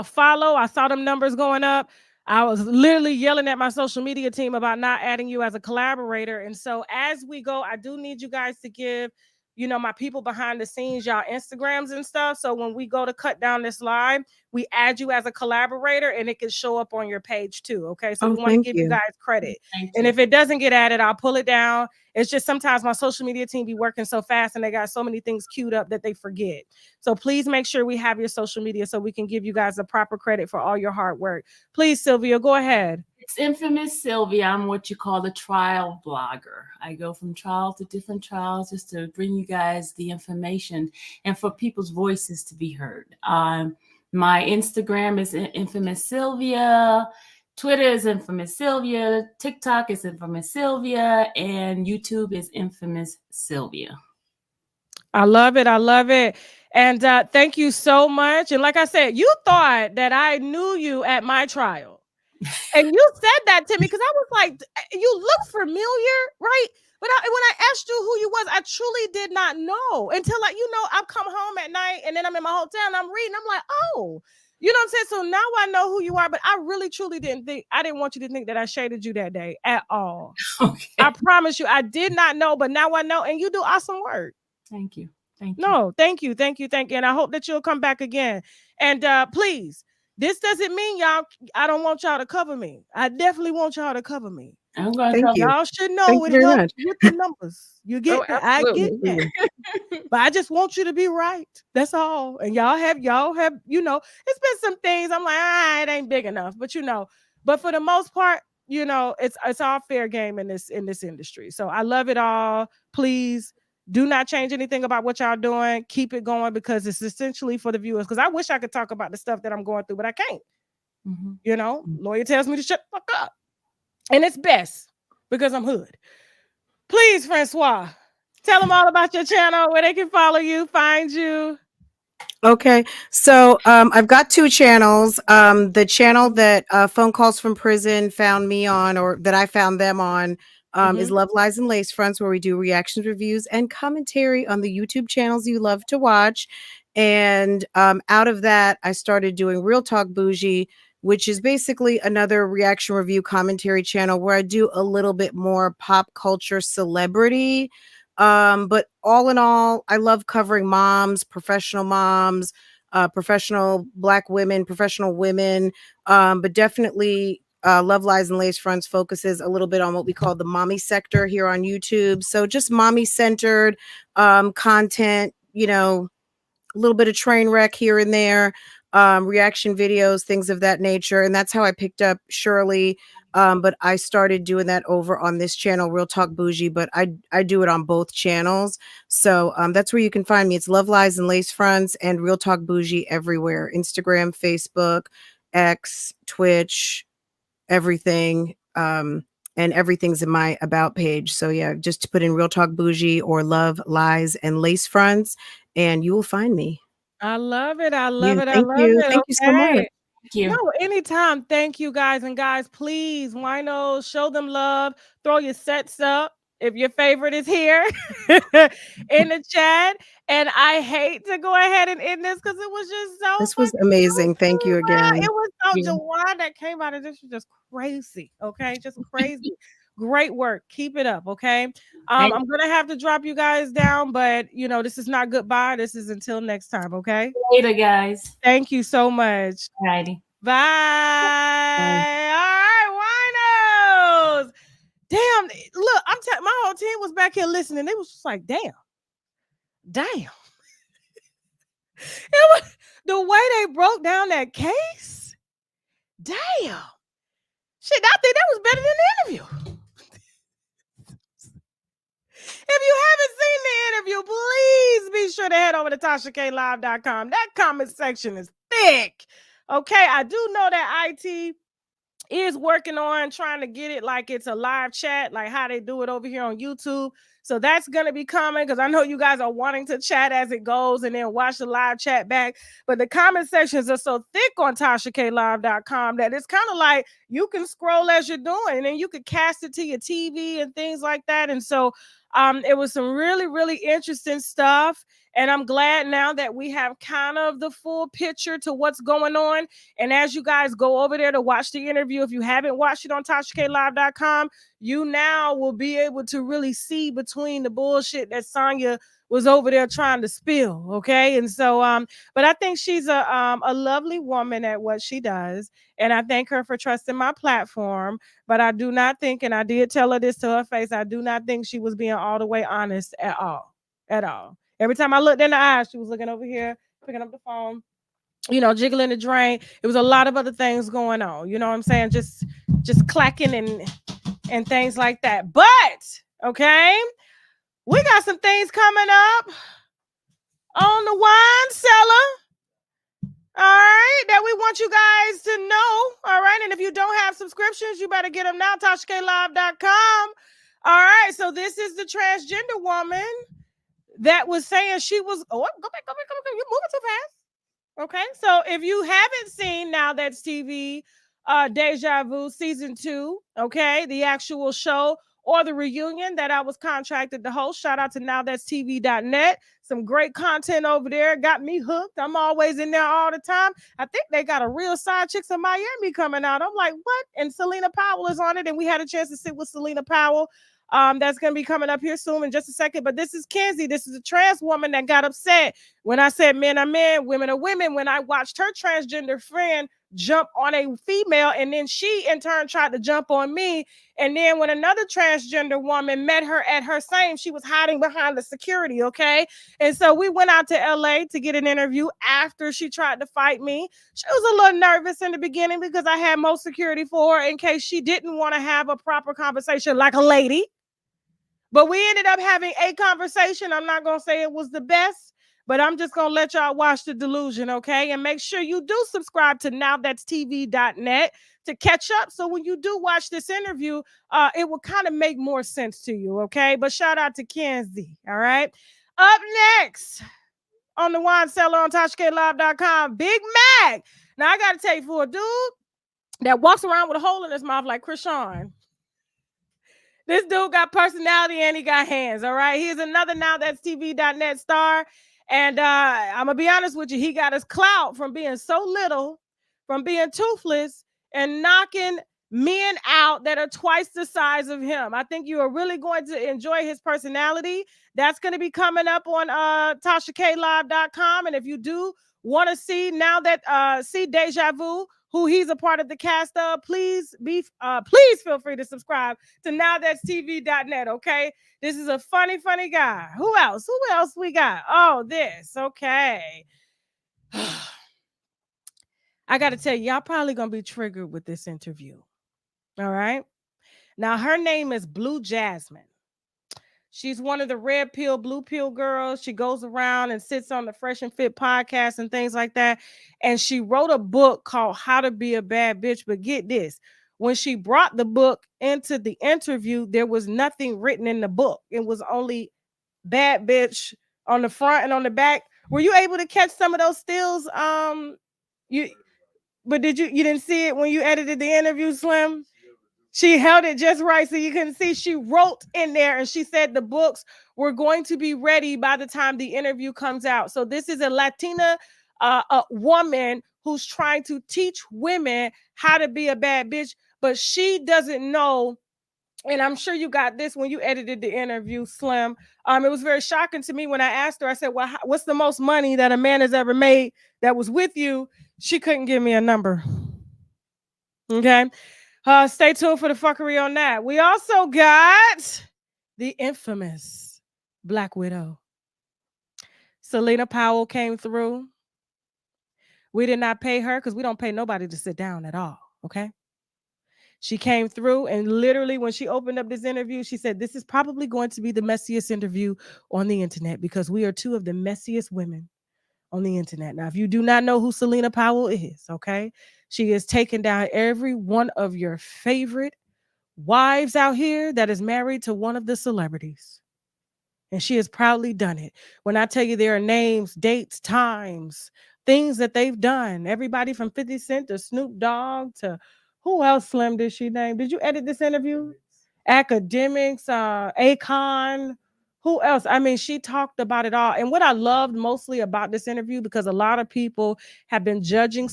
[SPEAKER 1] follow. I saw them numbers going up. I was literally yelling at my social media team about not adding you as a collaborator. And so as we go, I do need you guys to give, my people behind the scenes, y'all Instagrams and stuff. So when we go to cut down this live, we add you as a collaborator and it can show up on your page too. Okay. So we want to give you guys credit. And if it doesn't get added, I'll pull it down. It's just sometimes my social media team be working so fast and they got so many things queued up that they forget. So please make sure we have your social media so we can give you guys the proper credit for all your hard work. Please, Sylvia, go ahead.
[SPEAKER 6] It's Infamous Sylvia. I'm what you call the trial blogger. I go from trial to different trials just to bring you guys the information and for people's voices to be heard. My Instagram is Infamous Sylvia. Twitter is Infamous Sylvia. TikTok is Infamous Sylvia. And YouTube is Infamous Sylvia.
[SPEAKER 1] I love it. I love it. And thank you so much. And like I said, you thought that I knew you at my trial. And you said that to me because I was like, you look familiar, right? But when I asked you who you was, I truly did not know until I've come home at night and then I'm in my hotel and I'm reading. I'm like, oh, you know what I'm saying? So now I know who you are, but I really truly didn't want you to think that I shaded you that day at all.
[SPEAKER 6] Okay.
[SPEAKER 1] I promise you, I did not know, but now I know. And you do awesome work.
[SPEAKER 6] Thank you. Thank you.
[SPEAKER 1] No, thank you. Thank you. Thank you. And I hope that you'll come back again. And please, this doesn't mean I don't want y'all to cover me. I definitely want y'all to cover me.
[SPEAKER 6] I'm going to
[SPEAKER 1] y'all should know it helps with the numbers. You get that. I get that. But I just want you to be right. That's all. And y'all have, it's been some things I'm like, it ain't big enough. But but for the most part, it's all fair game in this industry. So I love it all. Please do not change anything about what y'all doing. Keep it going because it's essentially for the viewers. Because I wish I could talk about the stuff that I'm going through, but I can't. Lawyer tells me to shut the fuck up. And it's best because I'm hood. Please, Francois, tell them all about your channel, where they can follow you, find you.
[SPEAKER 5] Okay, so I've got two channels. The channel that Phone Calls from Prison found me on, or that I found them on, is Love, Lies, and Lace Fronts, where we do reactions, reviews, and commentary on the YouTube channels you love to watch. And out of that, I started doing Real Talk Bougie, which is basically another reaction, review, commentary channel where I do a little bit more pop culture celebrity. But all in all, I love covering moms, professional Black women, professional women, but definitely Love, Lies, and Lace Fronts focuses a little bit on what we call the mommy sector here on YouTube. So just mommy centered content, a little bit of train wreck here and there, reaction videos, things of that nature. And that's how I picked up Shirley. But I started doing that over on this channel, Real Talk Bougie, but I do it on both channels. So that's where you can find me. It's Love, Lies, and Lace Fronts and Real Talk Bougie everywhere. Instagram, Facebook, X, Twitch, everything. And everything's in my about page. So yeah, just to put in Real Talk Bougie or Love, Lies, and Lace Fronts, and you will find me.
[SPEAKER 1] I love it. I love it.
[SPEAKER 5] Thank you. Thank you so much.
[SPEAKER 6] Thank you.
[SPEAKER 1] No, anytime. Thank you, guys. And guys, please, winos, show them love. Throw your sets up if your favorite is here in the chat. And I hate to go ahead and end this because it was just so
[SPEAKER 5] This was amazing. Thank you again.
[SPEAKER 1] It was so Jawan that came out of this was just crazy. Okay, just crazy. Great work. Keep it up. Okay. I'm gonna have to drop you guys down, but this is not goodbye. This is until next time. Okay.
[SPEAKER 6] Later, guys.
[SPEAKER 1] Thank you so much.
[SPEAKER 6] Alrighty.
[SPEAKER 1] Bye. All right, winos. Damn. Look, my whole team was back here listening. They was just like, damn. It was the way they broke down that case. Damn. Shit, I think that was better than the interview. If you haven't seen the interview, please be sure to head over to TashaKLive.com. That comment section is thick. Okay, I do know that IT is working on trying to get it like it's a live chat, like how they do it over here on YouTube. So that's going to be coming, because I know you guys are wanting to chat as it goes and then watch the live chat back. But the comment sections are so thick on TashaKLive.com that it's kind of like you can scroll as you're doing, and then you could cast it to your TV and things like that. And so it was some really, really interesting stuff. And I'm glad now that we have kind of the full picture to what's going on. And as you guys go over there to watch the interview, if you haven't watched it on TashaKLive.com, you now will be able to really see between the bullshit that Sonia was over there trying to spill. Okay. And so, but I think she's a lovely woman at what she does. And I thank her for trusting my platform. But I do not think, and I did tell her this to her face, I do not think she was being all the way honest at all. At all. Every time I looked in the eyes, she was looking over here, picking up the phone, you know, jiggling the drain. It was a lot of other things going on. You know what I'm saying? Just clacking and things like that. But, okay, we got some things coming up on the wine cellar. All right, that we want you guys to know. All right, and if you don't have subscriptions, you better get them now. TashaKLive.com. All right, so this is the transgender woman that was saying she was, go back. You're moving too fast. Okay, so if you haven't seen Now That's TV, Deja Vu season 2, okay, the actual show or the reunion that I was contracted to host, shout out to nowthatstv.net. Some great content over there, got me hooked. I'm always in there all the time. I think they got a Real Side Chicks in Miami coming out. I'm like, what? And Selena Powell is on it, and we had a chance to sit with Selena Powell. That's going to be coming up here soon in just a second. But this is Kenzie. This is a trans woman that got upset when I said men are men, women are women, when I watched her transgender friend jump on a female, and then she in turn tried to jump on me. And then when another transgender woman met her at her same, she was hiding behind the security, okay? And so we went out to LA to get an interview after she tried to fight me. She was a little nervous in the beginning because I had more security for her in case she didn't want to have a proper conversation like a lady. But we ended up having a conversation. I'm not going to say it was the best, but I'm just going to let y'all watch the delusion, okay? And make sure you do subscribe to nowthatstv.net to catch up. So when you do watch this interview, it will kind of make more sense to you, okay? But shout out to Kenzie, all right? Up next on the wine cellar on TashaKLive.com, Big Mac. Now, I got to tell you, for a dude that walks around with a hole in his mouth like Krishan, this dude got personality and he got hands, all right? He's another nowthatstv.net star. And I'm going to be honest with you, he got his clout from being so little, from being toothless, and knocking men out that are twice the size of him. I think you are really going to enjoy his personality. That's going to be coming up on TashaKLive.com. And if you do want to see see Deja Vu, who he's a part of the cast of, please feel free to subscribe to nowthatstv.net, okay? This is a funny guy. Who else we got? Oh, this, okay. I got to tell you, y'all probably going to be triggered with this interview, all right? Now, her name is Blue Jasmine. She's one of the red pill, blue pill girls. She goes around and sits on the Fresh and Fit podcast and things like that. And she wrote a book called How to Be a Bad Bitch. But get this, when she brought the book into the interview, there was nothing written in the book. It was only bad bitch on the front and on the back. Were you able to catch some of those stills? You didn't see it when you edited the interview, Slim? She held it just right so you couldn't see. She wrote in there and she said the books were going to be ready by the time the interview comes out. So this is a Latina a woman who's trying to teach women how to be a bad bitch, but she doesn't know. And I'm sure you got this when you edited the interview, Slim. It was very shocking to me when I asked her. I said, well, what's the most money that a man has ever made that was with you? She couldn't give me a number. Okay. Stay tuned for the fuckery on that. We also got the infamous Black Widow. Selena Powell came through. We did not pay her because we don't pay nobody to sit down at all, okay? She came through, and literally when she opened up this interview, she said, this is probably going to be the messiest interview on the internet because we are two of the messiest women on the internet. Now, if you do not know who Selena Powell is, okay, She is taking down every one of your favorite wives out here that is married to one of the celebrities. And she has proudly done it. When I tell you there are names, dates, times, things that they've done, everybody from 50 Cent to Snoop Dogg to who else, Slim, did she name? Did you edit this interview? Academics, Akon, who else? I mean, she talked about it all. And what I loved mostly about this interview, because a lot of people have been judging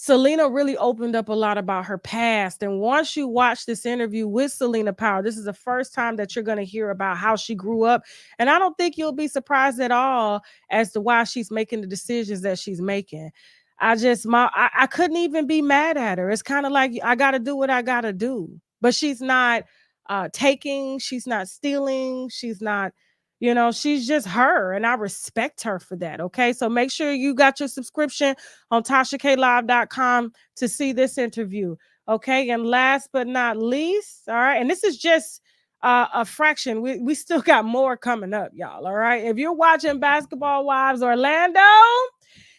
[SPEAKER 1] Selena really opened up a lot about her past. And once you watch this interview with Selena Powell, this is the first time that you're going to hear about how she grew up. And I don't think you'll be surprised at all as to why she's making the decisions that she's making. I couldn't even be mad at her. It's kind of like, I got to do what I got to do. But she's not taking, she's not stealing, she's not, she's just her, and I respect her for that. Okay, so make sure you got your subscription on TashaKLive.com to see this interview. Okay, and last but not least, all right, and this is just a fraction. We still got more coming up, y'all. All right, if you're watching Basketball Wives Orlando,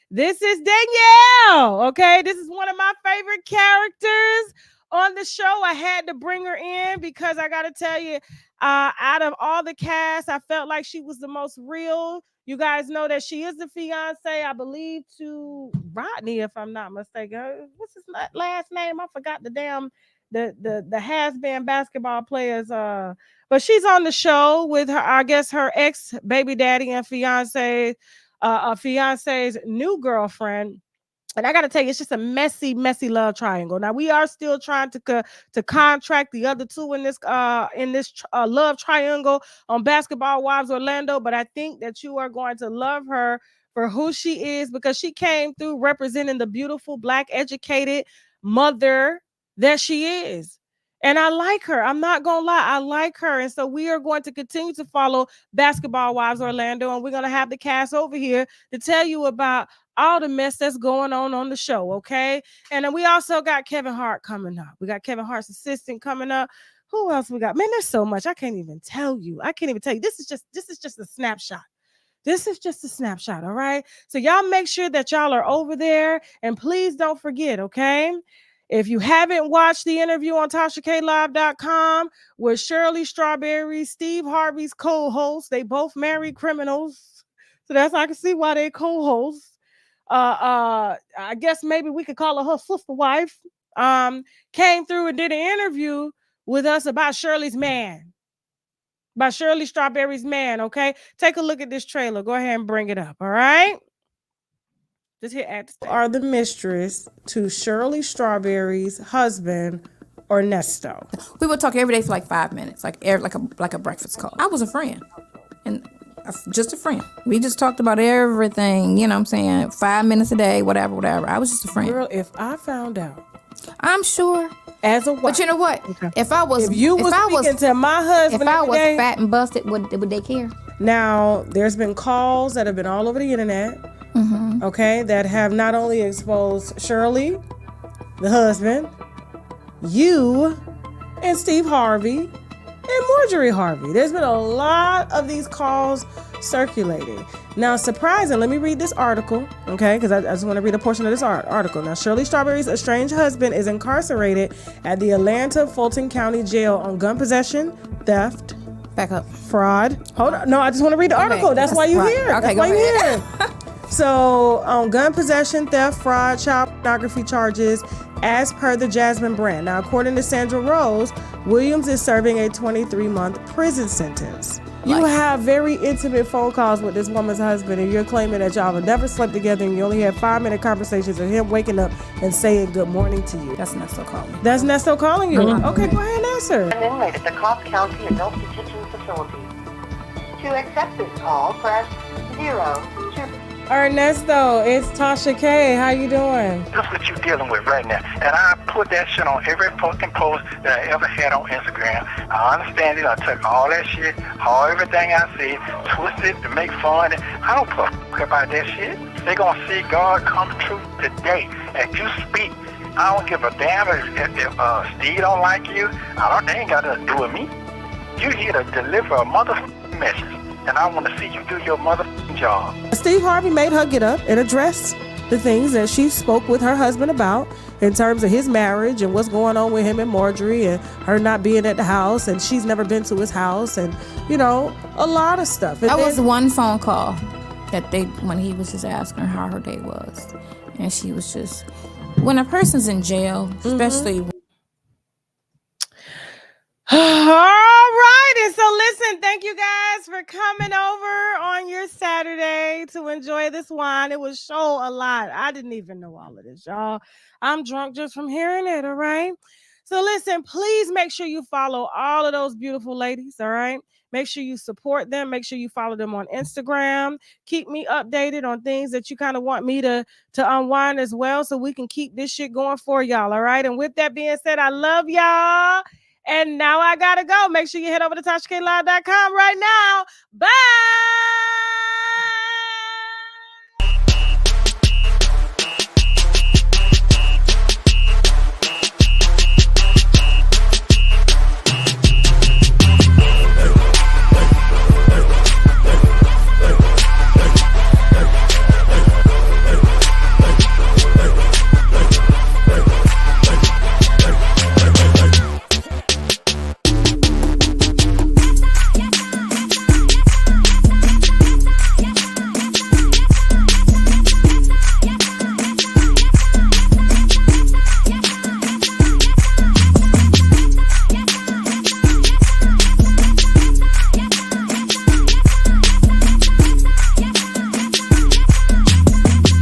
[SPEAKER 1] this is Danielle. Okay, this is one of my favorite characters on the show. I had to bring her in because I got to tell you, out of all the cast, I felt like she was the most real. You guys know that she is the fiance, I believe, to Rodney, if I'm not mistaken. What's his last name? I forgot the has-been basketball players. But she's on the show with her, I guess, her ex baby daddy and fiance's new girlfriend. And I got to tell you, it's just a messy, messy love triangle. Now, we are still trying to contract the other two in this love triangle on Basketball Wives Orlando. But I think that you are going to love her for who she is, because she came through representing the beautiful Black educated mother that she is. And I like her. I'm not going to lie. I like her. And so we are going to continue to follow Basketball Wives Orlando. And we're going to have the cast over here to tell you about all the mess that's going on the show. Okay. And then we also got Kevin Hart coming up. We got Kevin Hart's assistant coming up. Who else we got? Man, there's so much. I can't even tell you. This is just a snapshot. This is just a snapshot. All right. So y'all make sure that y'all are over there, and please don't forget. Okay. If you haven't watched the interview on TashaKLive.com with Shirley Strawberry, Steve Harvey's co-host, they both married criminals. So I can see why they co-hosts. I guess maybe we could call her sister wife. Came through and did an interview with us about Shirley's man. About Shirley Strawberry's man, okay? Take a look at this trailer. Go ahead and bring it up, all right? Just hit add to stage. Are the mistress to Shirley Strawberry's husband, Ernesto.
[SPEAKER 2] We would talk every day for like 5 minutes, like a breakfast call. I was a friend, and just a friend. We just talked about everything, 5 minutes a day, whatever. I was just a friend.
[SPEAKER 1] Girl, if I found out,
[SPEAKER 2] I'm sure.
[SPEAKER 1] As a wife.
[SPEAKER 2] But you know what?
[SPEAKER 1] Okay.
[SPEAKER 2] If I was
[SPEAKER 1] speaking to my husband,
[SPEAKER 2] if I was fat and busted, would they care?
[SPEAKER 1] Now, there's been calls that have been all over the internet. Mm-hmm. Okay, that have not only exposed Shirley, the husband, you, and Steve Harvey, and Marjorie Harvey. There's been a lot of these calls circulating. Now, surprising, let me read this article, okay, because I just want to read a portion of this article. Now, Shirley Strawberry's estranged husband is incarcerated at the Atlanta Fulton County Jail on gun possession, theft,
[SPEAKER 2] back up,
[SPEAKER 1] fraud. Hold on. No, I just want to read the article. That's why you're here.
[SPEAKER 2] Okay,
[SPEAKER 1] that's why you're here. So, on gun possession, theft, fraud, child pornography charges, as per the Jasmine brand. Now, according to Sandra Rose, Williams is serving a 23-month prison sentence. You have very intimate phone calls with this woman's husband, and you're claiming that y'all have never slept together, and you only had 5-minute conversations of him waking up and saying good morning to you.
[SPEAKER 2] That's Nesto calling.
[SPEAKER 1] That's Nesto calling you? Mm-hmm. Okay, go ahead and answer.
[SPEAKER 9] An inmate at the Cobb County Adult Detention Facility. To accept this call, press 0.
[SPEAKER 1] Ernesto, it's Tasha K. How you doing?
[SPEAKER 4] That's what you're dealing with right now. And I put that shit on every fucking post that I ever had on Instagram. I understand it. I took all that shit, everything I said, twisted to make fun. I don't fuck about that shit. They're going to see God come true today. As you speak, I don't give a damn if Steve don't like you. They ain't got nothing to do with me. You here to deliver a motherfucking message. And I want to see you do your motherfucking job.
[SPEAKER 1] Steve Harvey made her get up in a dress the things that she spoke with her husband about in terms of his marriage and what's going on with him and Marjorie and her not being at the house and she's never been to his house and, you know, a lot of stuff. And
[SPEAKER 2] That
[SPEAKER 1] then,
[SPEAKER 2] was one phone call that when he was just asking her how her day was. And she was just, when a person's in jail, especially.
[SPEAKER 1] All right. And so listen, thank you guys for coming over on your Saturday to enjoy this wine. It was so a lot. I didn't even know all of this, y'all. I'm drunk just from hearing it. All right. So listen, please make sure you follow all of those beautiful ladies. All right. Make sure you support them. Make sure you follow them on Instagram. Keep me updated on things that you kind of want me to unwind as well so we can keep this shit going for y'all. All right. And with that being said, I love y'all. And now I gotta go. Make sure you head over to TashaKLive.com right now. Bye.